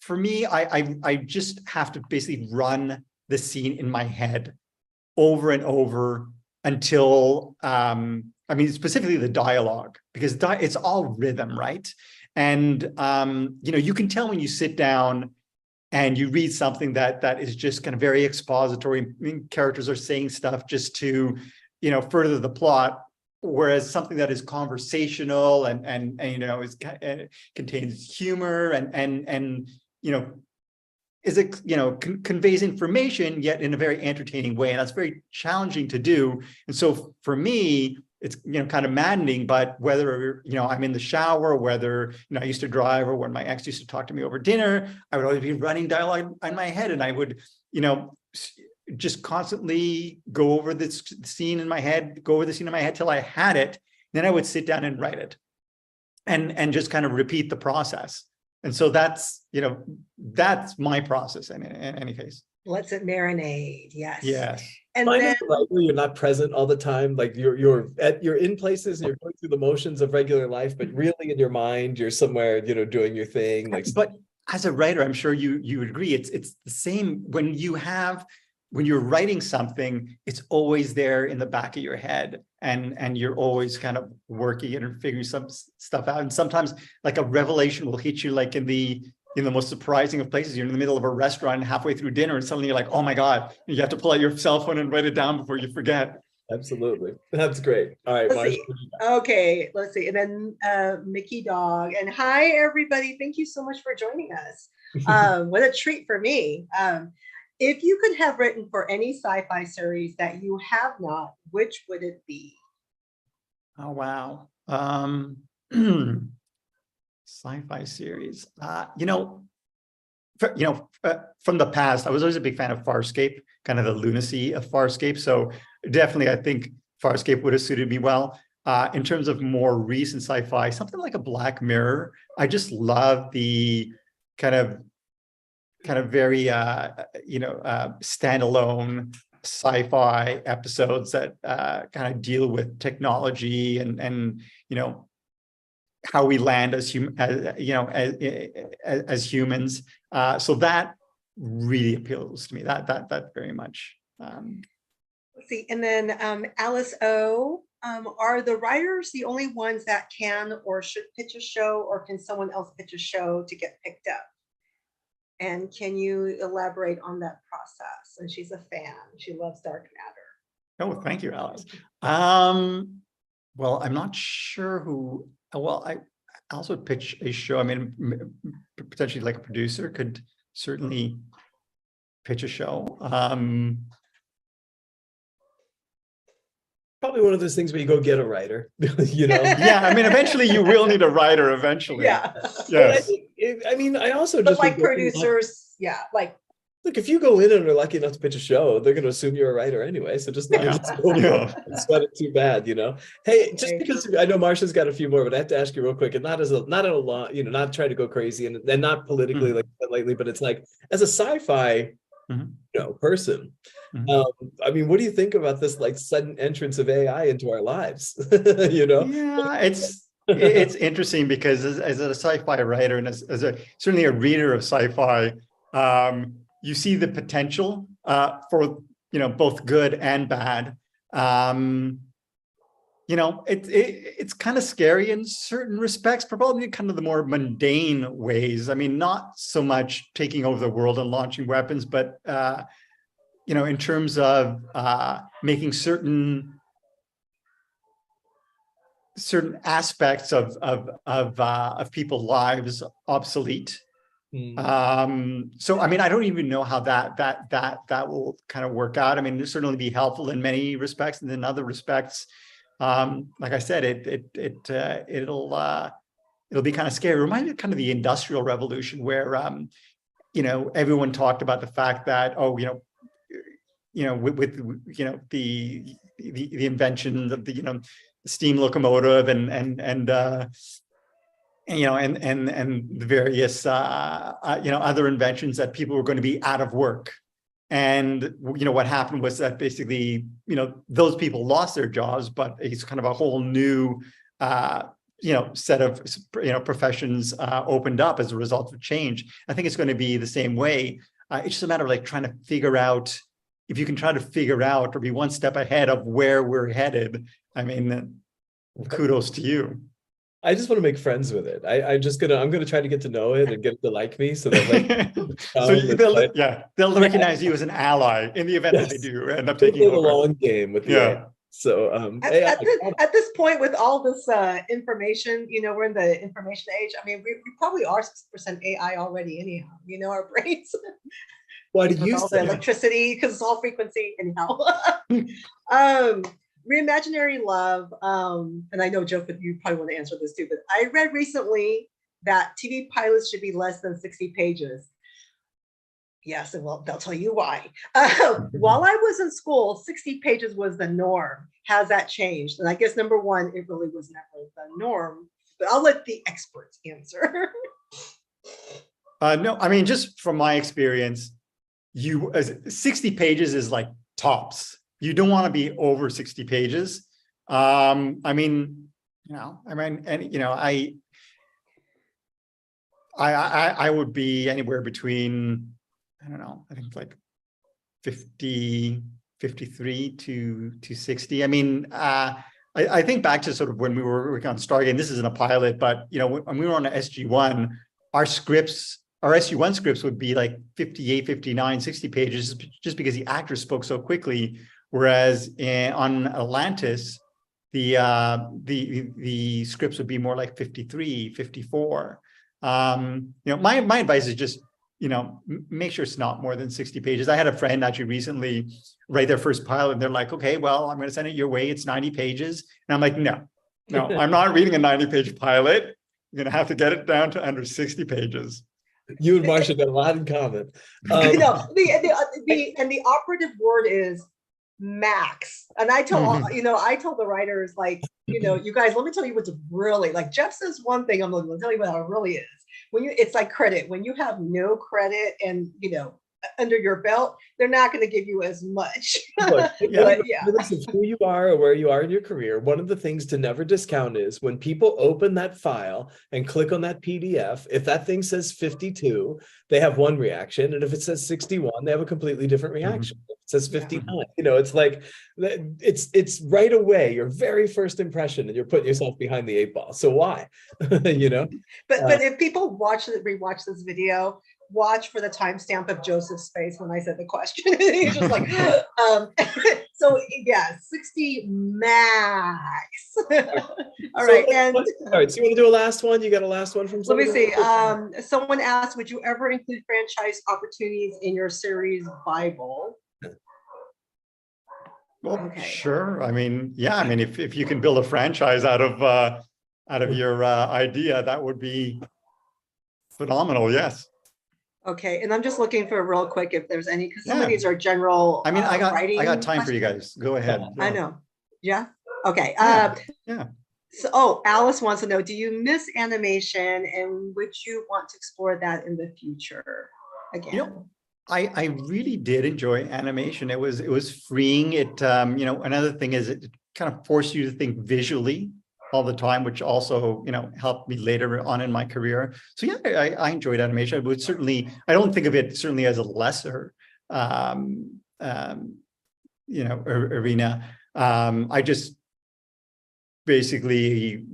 for me, I just have to basically run the scene in my head over and over until specifically the dialogue, because it's all rhythm, right? And you can tell when you sit down and you read something that is just kind of very expository. I mean, characters are saying stuff just to further the plot, whereas something that is conversational and contains humor and conveys information, yet in a very entertaining way. And that's very challenging to do. And so for me, it's kind of maddening, but whether I'm in the shower, whether I used to drive, or when my ex used to talk to me over dinner, I would always be running dialogue in my head, and I would just constantly go over this scene in my head, till I had it. Then I would sit down and write it, and just kind of repeat the process. And so that's my process in any case. Lets it marinate. Yes. Yes. And Mine then is like where you're not present all the time. Like you're in places and you're going through the motions of regular life, but really in your mind, you're somewhere, doing your thing. But as a writer, I'm sure you would agree. It's the same when you're writing something, it's always there in the back of your head, and you're always kind of working it and figuring some stuff out. And sometimes like a revelation will hit you like in the most surprising of places. You're in the middle of a restaurant and halfway through dinner, and suddenly you're like, oh my God, you have to pull out your cell phone and write it down before you forget. Absolutely. That's great. All right, let's see. And then Mickey Dog. And hi, everybody. Thank you so much for joining us. What a treat for me. If you could have written for any sci-fi series that you have not, which would it be? Oh, wow. Sci-fi series. From the past, I was always a big fan of Farscape, kind of the lunacy of Farscape. So definitely, I think Farscape would have suited me well. In terms of more recent sci-fi, something like a Black Mirror. I just love the kind of very standalone sci-fi episodes that kind of deal with technology and how we land as humans. So that really appeals to me. That very much. Let's see. And then Alice O. Are the writers the only ones that can or should pitch a show, or can someone else pitch a show to get picked up? And can you elaborate on that process? And she's a fan. She loves Dark Matter. Oh, thank you, Alice. Well, I'm not sure who. Well, I also pitch a show. I mean, potentially like a producer could certainly pitch a show. Probably one of those things where you go get a writer, Yeah, I mean, eventually you will need a writer eventually. Yeah. Yes. I also but just like producers, like. Look, if you go in and are lucky enough to pitch a show, they're going to assume you're a writer anyway. So just not sweat it too bad, Hey, just because I know Marsha's got a few more, but I have to ask you real quick, and not in a lot, not trying to go crazy and not politically like lately, but it's like as a sci-fi, person. I mean, what do you think about this like sudden entrance of AI into our lives? Yeah, it's interesting because as a sci-fi writer and as certainly a reader of sci-fi, you see the potential for both good and bad. It's kind of scary in certain respects, probably kind of the more mundane ways. I mean, not so much taking over the world and launching weapons, but in terms of making certain aspects of people's lives obsolete. So I mean, I don't even know how that will kind of work out. I mean, it'll certainly be helpful in many respects, and in other respects, like I said, it'll be kind of scary. It reminded me of kind of the Industrial Revolution, where everyone talked about the fact that with the invention of the steam locomotive and the various other inventions, that people were going to be out of work. And what happened was that basically those people lost their jobs, but it's kind of a whole new set of professions opened up as a result of change. I think it's going to be the same way. It's just a matter of like trying to figure out, if you can try to figure out or be one step ahead of where we're headed. I mean, kudos to you. I just want to make friends with it. I'm gonna try to get to know it and get it to like me, so that they'll recognize you as an ally in the event that they do end up taking over. The long game with the AI. So at this point, with all this information, we're in the information age. I mean, we probably are 6% AI already anyhow, our brains. Why do you all say the electricity, because it's all frequency anyhow. Reimaginary love, and I know, Joe, you probably want to answer this too, but I read recently that TV pilots should be less than 60 pages. Yes, and well, they'll tell you why. While I was in school, 60 pages was the norm. Has that changed? And I guess number one, it really was never the norm, but I'll let the experts answer. No, I mean, just from my experience, 60 pages is like tops. You don't want to be over 60 pages. I would be anywhere between, I don't know, I think like 53 to 60. I mean, I think back to sort of when we were working on Stargate, and this isn't a pilot, but when we were on SG1, our SG1 scripts would be like 58, 59, 60 pages, just because the actors spoke so quickly. Whereas on Atlantis, the scripts would be more like 53, 54. My advice is just, make sure it's not more than 60 pages. I had a friend actually recently write their first pilot, and they're like, okay, well, I'm going to send it your way. It's 90 pages. And I'm like, no, I'm not reading a 90-page pilot. You're going to have to get it down to under 60 pages. You and Marcia got a lot in common. The operative word is max. And I tell I tell the writers, like, you guys, let me tell you what's really, like, Jeff says one thing, I'm going to tell you what it really is. It's like credit. When you have no credit and under your belt, they're not going to give you as much. Regardless of who you are or where you are in your career, one of the things to never discount is when people open that file and click on that PDF, if that thing says 52, they have one reaction, and if it says 61, they have a completely different reaction. If it says 59, it's like, it's right away your very first impression, and you're putting yourself behind the 8 ball. So why? But if people rewatch this video, watch for the timestamp of Joseph's face when I said the question. He's just like, so yeah, 60 max. All right. So you want to do a last one? You got a last one from somebody? Let me see. Someone asked, would you ever include franchise opportunities in your series Bible? Well, sure. I mean, if you can build a franchise out of your idea, that would be phenomenal. Yes. Okay, and I'm just looking for real quick if there's any, because some of these are general. I mean, I got time for you guys. Go ahead. I know. Yeah. Okay. So, Alice wants to know: do you miss animation, and would you want to explore that in the future again? I really did enjoy animation. It was freeing. It another thing is it kind of forced you to think visually all the time, which also, helped me later on in my career. So yeah, I enjoyed animation. I would certainly, I don't think of it certainly as a lesser, arena. I just basically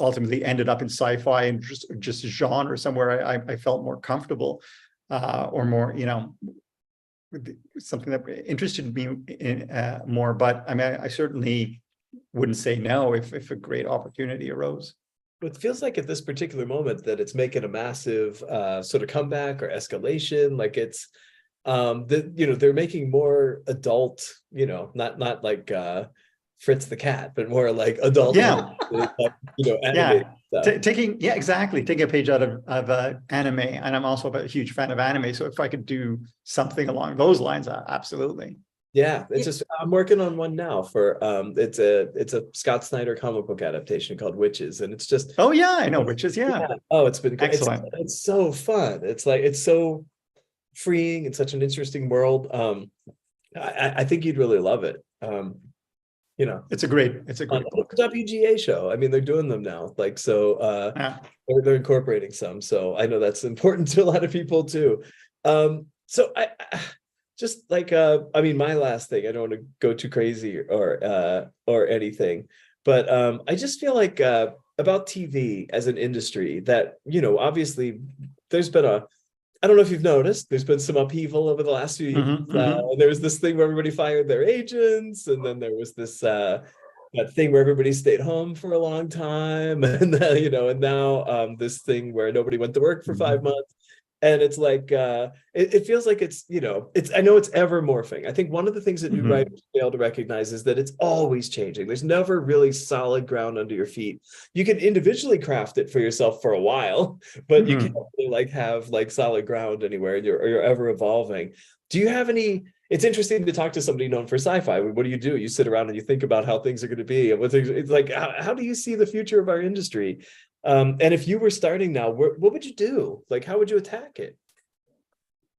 ultimately ended up in sci-fi and just a genre somewhere I felt more comfortable, or more, something that interested me in more. But I mean, I certainly wouldn't say no if a great opportunity arose. it feels like at this particular moment that it's making a massive sort of comeback or escalation. Like it's they're making more adult, not like Fritz the cat, but more like adult, Yeah. animated stuff. Exactly. Taking a page out of anime, and I'm also a huge fan of anime. So if I could do something along those lines, absolutely. Yeah, it's just I'm working on one now for it's a Scott Snyder comic book adaptation called Witches, and it's just Oh yeah, I know Witches. Yeah. oh, it's been great. Excellent. It's so fun. It's like it's so freeing. It's such an interesting world. I think you'd really love it. It's a great book. WGA show. I mean, they're doing them now. Like so, Yeah. they're incorporating some. So I know that's important to a lot of people too. So I just like I mean, my last thing. I don't want to go too crazy or anything, but I just feel like about TV as an industry that obviously there's been I don't know if you've noticed, there's been some upheaval over the last few years. There was this thing where everybody fired their agents, and then there was this that thing where everybody stayed home for a long time, and and now this thing where nobody went to work for 5 months. And it's like it feels like it's I know it's ever morphing. I think one of the things that new writers fail to recognize is that it's always changing. There's never really solid ground under your feet. You can individually craft it for yourself for a while, but you can't really like have like solid ground anywhere. You're ever evolving. Do you have any? It's interesting to talk to somebody known for sci-fi. What do? You sit around and you think about how things are going to be, and it's like how do you see the future of our industry? And if you were starting now, what would you do? Like, how would you attack it?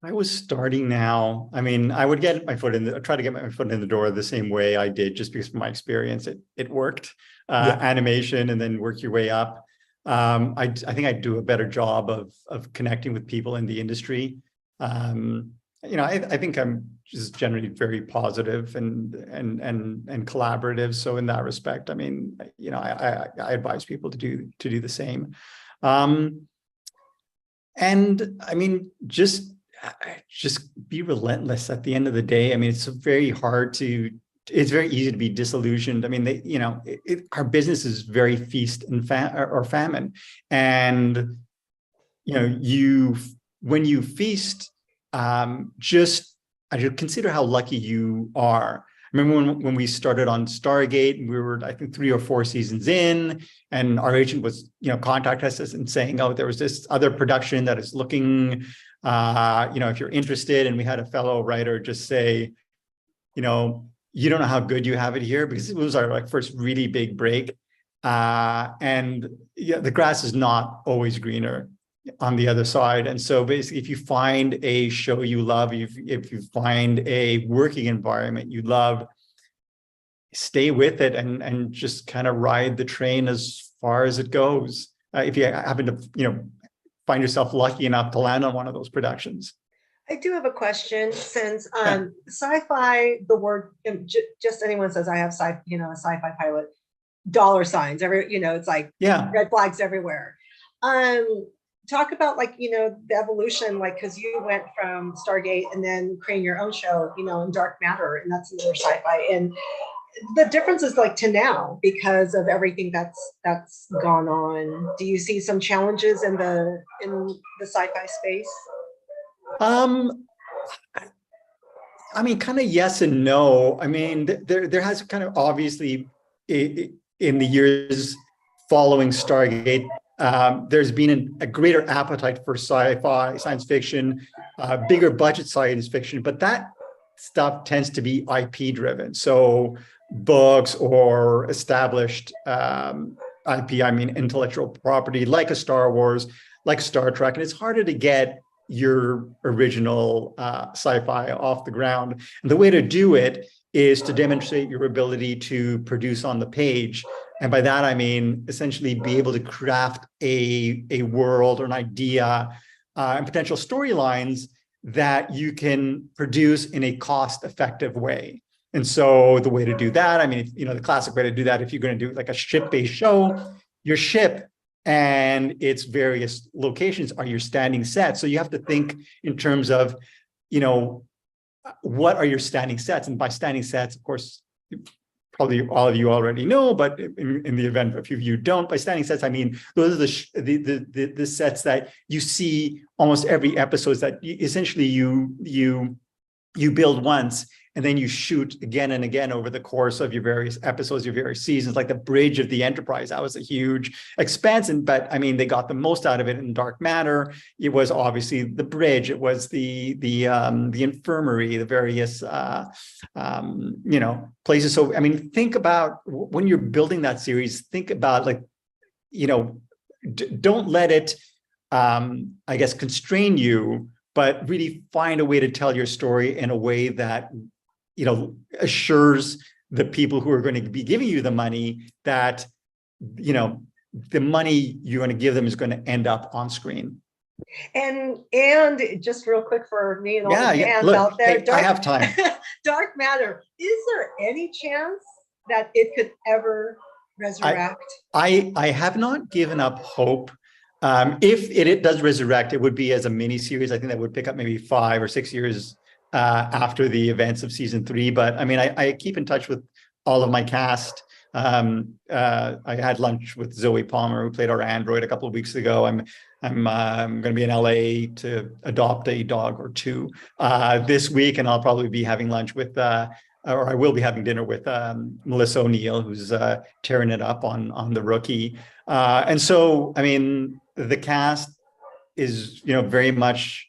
I was starting now. I mean, I would try to get my foot in the door the same way I did, just because of my experience, it worked. Animation, and then work your way up. I think I'd do a better job of connecting with people in the industry. I think I'm just generally very positive and collaborative. So in that respect, I mean, I advise people to do the same. And I mean, just be relentless at the end of the day. I mean, it's very easy to be disillusioned. I mean, our business is very feast and famine. And, when you feast, just I should consider how lucky you are. I remember when we started on Stargate, we were, I think, 3 or 4 seasons in, and our agent was, contacting us and saying, oh, there was this other production that is looking, if you're interested. And we had a fellow writer just say, you don't know how good you have it here, because it was our first really big break. And the grass is not always greener on the other side. And so basically, if you find a show you love, if you find a working environment you love, stay with it and just kind of ride the train as far as it goes. If you happen to, find yourself lucky enough to land on one of those productions. I do have a question. Since sci-fi, the word, just anyone says I have a sci-fi pilot, dollar signs, it's like red flags everywhere. Talk about the evolution, because you went from Stargate and then creating your own show, in Dark Matter, and that's another sci-fi. And the difference is to now, because of everything that's gone on. Do you see some challenges in the sci-fi space? I mean, kind of yes and no. I mean, there has kind of obviously in the years following Stargate, there's been a greater appetite for sci-fi, science fiction, bigger budget science fiction, but that stuff tends to be IP driven. So books or established IP, I mean, intellectual property, like a Star Wars, like Star Trek, and it's harder to get your original sci-fi off the ground. And the way to do it is to demonstrate your ability to produce on the page. And by that, I mean, essentially be able to craft a world or an idea and potential storylines that you can produce in a cost-effective way. And so the way to do that, I mean, the classic way to do that, if you're going to do like a ship-based show, your ship and its various locations are your standing sets. So you have to think in terms of, what are your standing sets? And by standing sets, of course, probably all of you already know, but in the event a few of you don't, by standing sets, I mean those are the sets that you see almost every episode that essentially you build once and then you shoot again and again over the course of your various episodes, your various seasons, like the bridge of the Enterprise. That was a huge expanse, but I mean, they got the most out of it in Dark Matter. It was obviously the bridge. It was the infirmary, the various places. So I mean, think about when you're building that series. Think about don't let it, I guess, constrain you, but really find a way to tell your story in a way that assures the people who are going to be giving you the money that the money you're going to give them is going to end up on screen. And just real quick for me and all the fans Look, out there, hey, I have time. Dark Matter, is there any chance that it could ever resurrect? I have not given up hope. If it does resurrect, it would be as a mini series. I think that would pick up maybe 5 or 6 years after the events of season 3. But I mean, I keep in touch with all of my cast. I had lunch with Zoe Palmer, who played our android, a couple of weeks ago. I'm going to be in LA to adopt a dog or two this week, and I'll probably be having lunch with, or I will be having dinner with Melissa O'Neill, who's tearing it up on The Rookie. And so, I mean, the cast is very much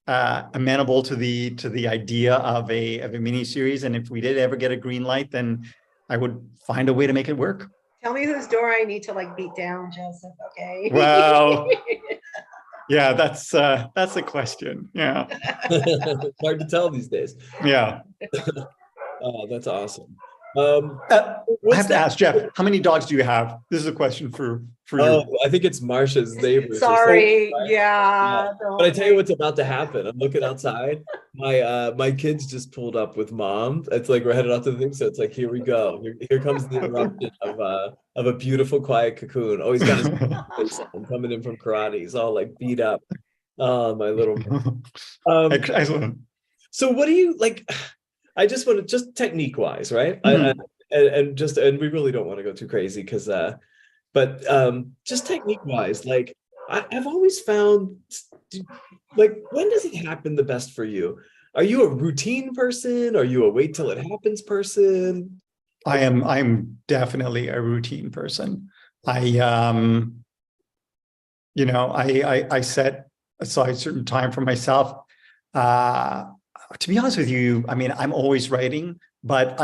amenable to the idea of a mini series, and if we did ever get a green light, then I would find a way to make it work. Tell me whose door I need to beat down, Joseph. Okay. Well, yeah, that's a question. Yeah. It's hard to tell these days. Yeah. Oh, that's awesome. I have to ask Jeff, how many dogs do you have? This is a question for you. I think it's Marsha's neighbors. Sorry. Right? Yeah. But I tell you what's about to happen. I'm looking outside. My kids just pulled up with mom. It's like we're headed off to the thing. So it's like, here we go. Here comes the eruption of a beautiful, quiet cocoon. Oh, he's got his face on, coming in from karate. He's all like beat up. Oh, my little Excellent. So what do you like? I just want to, just technique wise, right? Mm-hmm. And we really don't want to go too crazy because but just technique wise, like I've always found, like, when does it happen the best for you? Are you a routine person? Are you a wait till it happens person? I'm definitely a routine person. I set aside certain time for myself. To be honest with you, I mean, I'm always writing, but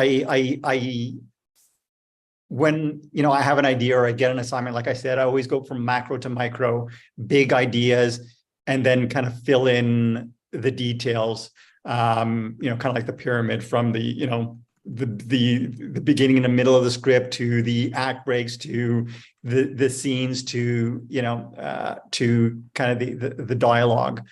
when I have an idea or I get an assignment, like I said, I always go from macro to micro, big ideas, and then kind of fill in the details. Kind of like the pyramid, from the beginning and the middle of the script to the act breaks to the scenes to to kind of the dialogue.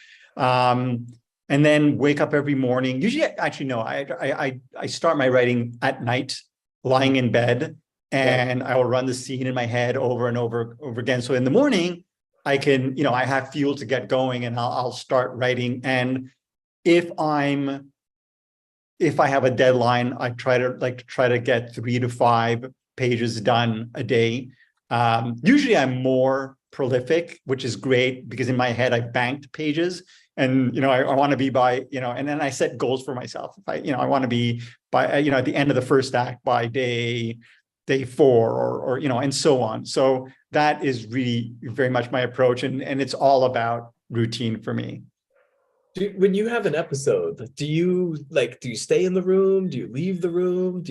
And then wake up every morning. Usually, actually, no, I start my writing at night, lying in bed, and I will run the scene in my head over and over again. So in the morning, I can, I have fuel to get going, and I'll start writing. And if I have a deadline, I try to get 3 to 5 pages done a day. Usually, I'm more prolific, which is great because in my head I banked pages. And, I want to be by, and then I set goals for myself. If I want to be by, at the end of the first act by day 4 or, and so on. So that is really very much my approach. And it's all about routine for me. When you have an episode, do you stay in the room? Do you leave the room?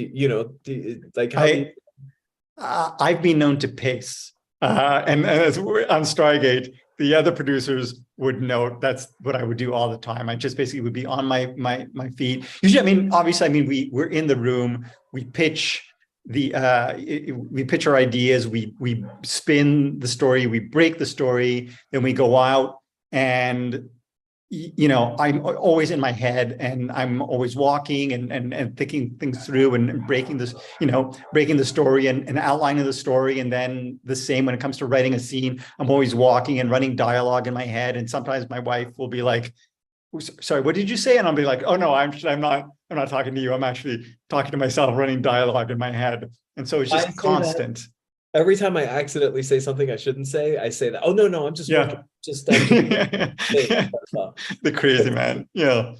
I've been known to pace. And as on Stargate, the other producers would note that's what I would do all the time. I just basically would be on my feet. Usually, obviously, we're in the room. We pitch our ideas. We spin the story. We break the story. Then we go out, and I'm always in my head, and I'm always walking and thinking things through and breaking this, breaking the story and outlining the story. And then the same when it comes to writing a scene, I'm always walking and running dialogue in my head. And sometimes my wife will be like, "Sorry, what did you say?" And I'll be like, "Oh no, I'm I'm not talking to you. I'm actually talking to myself, running dialogue in my head. And so it's I just say that constant. every time I accidentally say something I shouldn't say, I say that. Oh no, I'm just working. Yeah. I'm just saying. The crazy man. Yeah.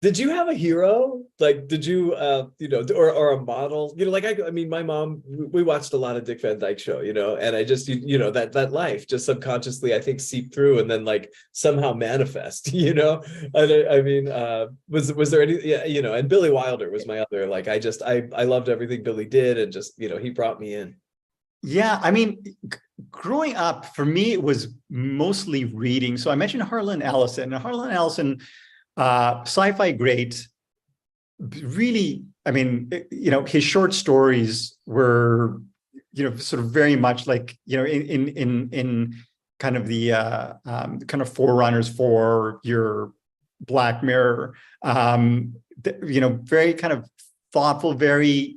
Did you have a hero? Like, did you, or a model? Like I mean, my mom, we watched a lot of Dick Van Dyke Show, and I just, that life just subconsciously, I think, seeped through and then like somehow manifest, I mean, was there any, yeah, and Billy Wilder was my other, like, I loved everything Billy did and just, he brought me in. Yeah, I mean, growing up, for me, it was mostly reading. So I mentioned Harlan Ellison. And Harlan Ellison, sci-fi great, really, I mean, his short stories were, sort of very much like, in kind of the kind of forerunners for your Black Mirror, very kind of thoughtful, very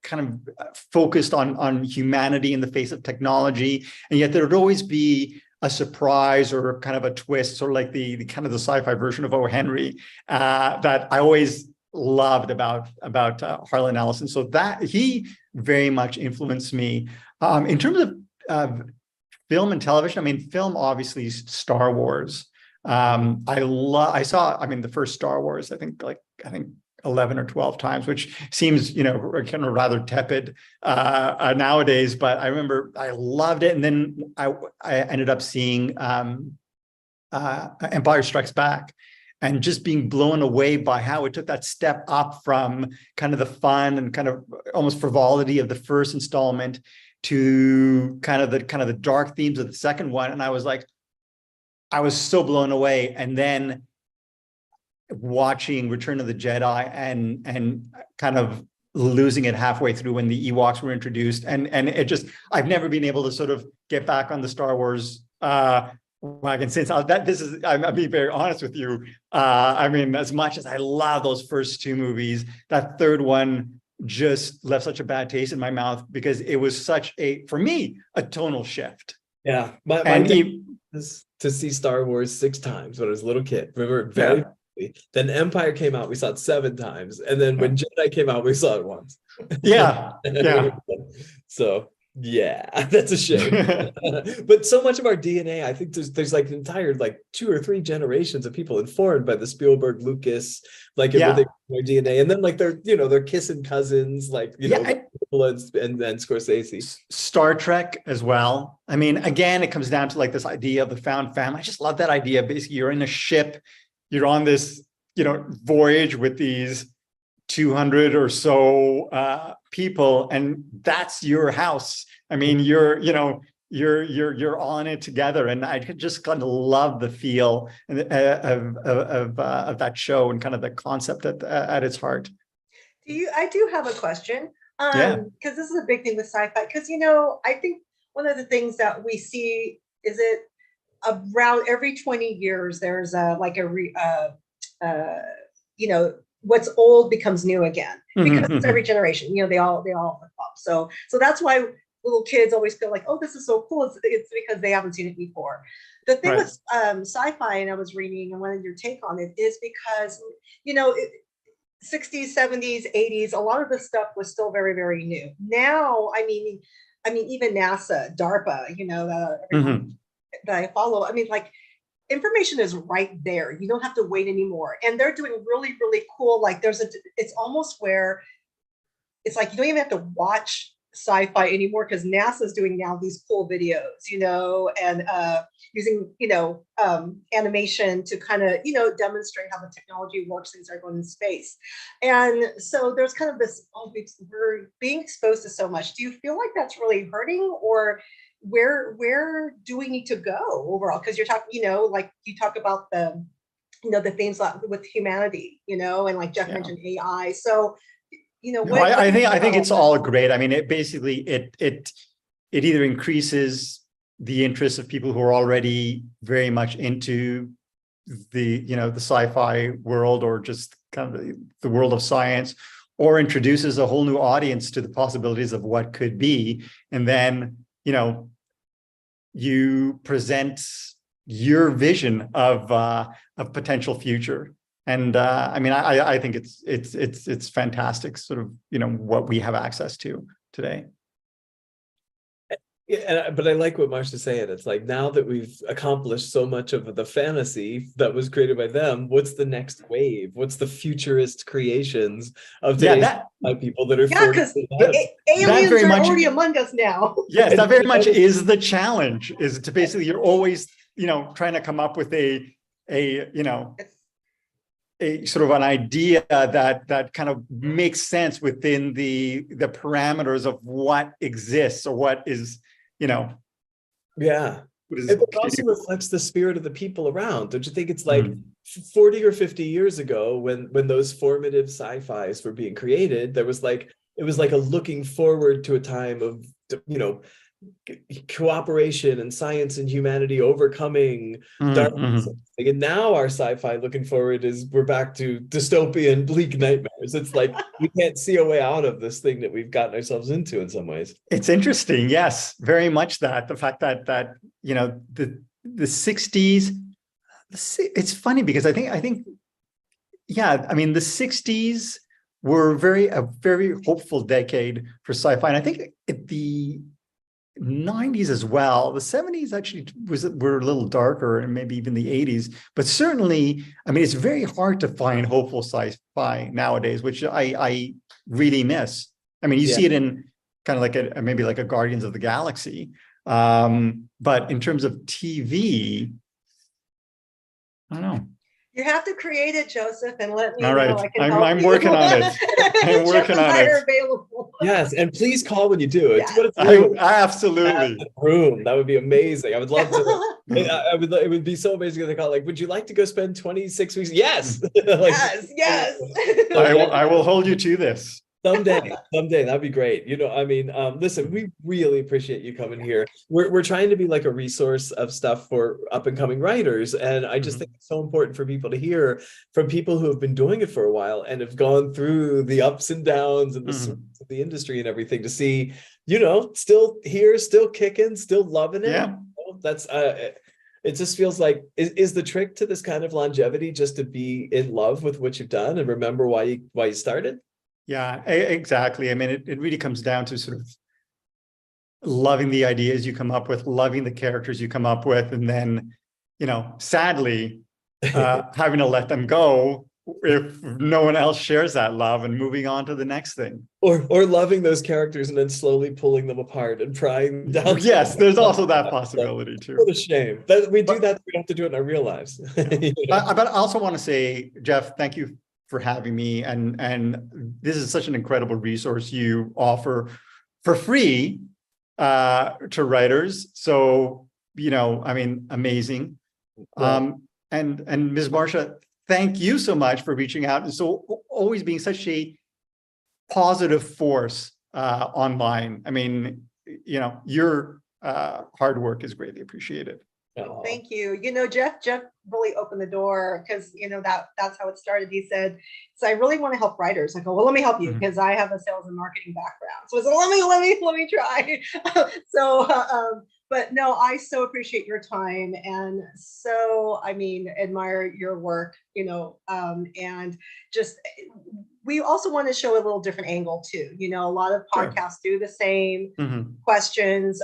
kind of focused on humanity in the face of technology, and yet there would always be a surprise or kind of a twist, sort of like the kind of the sci-fi version of O. Henry, that I always loved about Harlan Ellison. So that he very much influenced me. In terms of film and television, I mean, film obviously Star Wars. I saw, I mean, the first Star Wars, I think 11 or 12 times, which seems, kind of rather tepid nowadays, but I remember I loved it. And then I ended up seeing Empire Strikes Back, and just being blown away by how it took that step up from kind of the fun and kind of almost frivolity of the first installment to kind of the dark themes of the second one. And I was so blown away. And then watching Return of the Jedi and kind of losing it halfway through when the Ewoks were introduced, and it just, I've never been able to sort of get back on the Star Wars wagon since. I'm being very honest with you. I mean, as much as I love those first two movies, that third one just left such a bad taste in my mouth because it was such for me, a tonal shift. Yeah, my dad was to see Star Wars 6 times when I was a little kid. Remember, very. Then Empire came out, we saw it 7 times, and then when Jedi came out, we saw it once. Yeah. So yeah, that's a shame. But so much of our DNA, I think there's like entire 2 or 3 generations of people informed by the Spielberg, Lucas, everything their DNA, and then they're kissing cousins, and then Scorsese. Star Trek as well. I mean, again, it comes down to this idea of the found family. I just love that idea. Basically, you're in a ship. You're on this, voyage with these 200 or so people, and that's your house. I mean, you're all in it together, and I just kind of love the feel of that show and kind of the concept at its heart. I do have a question, because this is a big thing with sci-fi. Because I think one of the things that we see is around every 20 years, there's what's old becomes new again, because it's every generation, they all flip flop. So that's why little kids always feel like, oh, this is so cool. It's because they haven't seen it before. The thing with sci-fi, and I was reading and wanted your take on it, is because, 60s, 70s, 80s, a lot of this stuff was still very, very new. Now, I mean, even NASA, DARPA, that I follow, I mean, information is right there. You don't have to wait anymore. And they're doing really, really cool. It's almost where it's like you don't even have to watch sci-fi anymore, because NASA's doing now these cool videos, and using, animation to kind of, demonstrate how the technology works, things are going in space. And so there's kind of this, we're being exposed to so much. Do you feel like that's really hurting, or where do we need to go overall? Because you're talking, you talk about the, the themes with humanity, and like Jeff mentioned AI. So, I think it's all great. I mean, it basically, it either increases the interest of people who are already very much into the, the sci-fi world, or just kind of the world of science, or introduces a whole new audience to the possibilities of what could be. And then, you present your vision of potential future. And I mean, I think it's fantastic, sort of, you know, what we have access to today. Yeah, but I like what Marsha's saying. It's like, now that we've accomplished so much of the fantasy that was created by them, what's the next wave? What's the futurist creations of today's people that are Yeah, because that aliens very are much, already among us now. yes, that very much is the challenge, is to basically, you're always, you know, trying to come up with a you know, a sort of an idea that kind of makes sense within the parameters of what exists, or what is, you know. Yeah. What is, it also reflects the spirit of the people around. Don't you think? It's like 40 or 50 years ago, when those formative sci-fis were being created, there was like, it was like a looking forward to a time of, you know, cooperation and science and humanity overcoming darkness. And now our sci-fi looking forward is, we're back to dystopian bleak nightmares. It's like we can't see a way out of this thing that we've gotten ourselves into in some ways. It's interesting, yes, very much that. The fact that you know, the 60s, it's funny because I think yeah, I mean, the 60s were a very hopeful decade for sci-fi, and I think the 90s as well. The 70s actually were a little darker, and maybe even the 80s, but certainly, I mean, it's very hard to find hopeful sci-fi nowadays, which I really miss. I mean, you see it in kind of like maybe like a Guardians of the Galaxy, but in terms of TV, I don't know. You have to create it, Joseph, and let me know. I'm working on it. I'm working on it. Available. Yes, and please call when you do it. Yes. Absolutely. Room. That would be amazing. I would love to. It would be so amazing if they call, like, would you like to go spend 26 weeks? Yes. Like, yes. I will hold you to this. Someday, that'd be great. You know, I mean, listen, we really appreciate you coming here. We're trying to be like a resource of stuff for up and coming writers, and I just think it's so important for people to hear from people who have been doing it for a while and have gone through the ups and downs and the sorts of the industry and everything, to see, you know, still here, still kicking, still loving it. Yeah, that's it just feels like, is the trick to this kind of longevity just to be in love with what you've done and remember why you started? Yeah, exactly. I mean, it really comes down to sort of loving the ideas you come up with, loving the characters you come up with, and then, you know, sadly, having to let them go if no one else shares that love, and moving on to the next thing. Or loving those characters and then slowly pulling them apart and prying down. Yes, there's also that possibility too. What a shame that we do that. We don't have to do it in our real lives. You know? But I also want to say, Jeff, thank you for having me, and this is such an incredible resource you offer for free to writers. So, you know, I mean, amazing. And Ms. Marsha, thank you so much for reaching out, and so always being such a positive force online. I mean, you know, your hard work is greatly appreciated. Thank you. You know, Jeff really opened the door, because, you know, that's how it started. He said, so I really want to help writers. I go, well, let me help you, because I have a sales and marketing background. So I said, let me try. So, but no, I so appreciate your time, and so, I mean, admire your work, you know, and just, we also want to show a little different angle too. You know, a lot of podcasts do the same questions,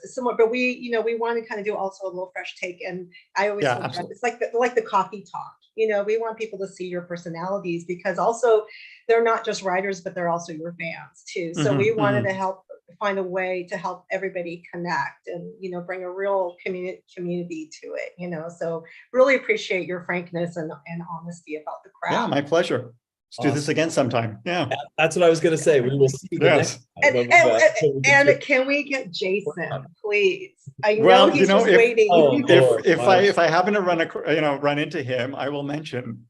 similar, but we, you know, we want to kind of do also a little fresh take. And I always say that it's like the coffee talk. You know, we want people to see your personalities, because also they're not just writers, but they're also your fans too. So we wanted to find a way to help everybody connect and, you know, bring a real community to it, you know. So really appreciate your frankness and honesty about the craft. Yeah, my pleasure. Let's do this again sometime. Yeah, that's what I was going to say. We will see you next time. And can we get Jason, please? I know he's just waiting. If I happen to run into him, I will mention.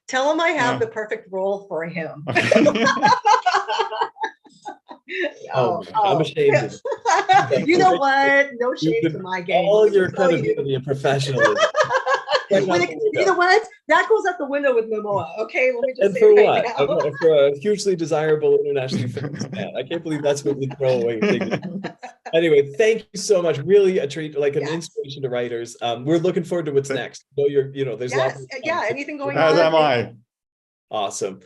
Tell him I have the perfect role for him. I'm ashamed. You know what? No shame to my game. All your credibility and professionalism. You know what? That goes out the window with Momoa. Okay, let me just And say for it what? right now. For a hugely desirable internationally famous man. I can't believe that's what you throw away. Anyway, thank you so much. Really a treat, like an inspiration to writers. We're looking forward to what's next. So there's lots of Yeah, anything going As on. am I. Awesome.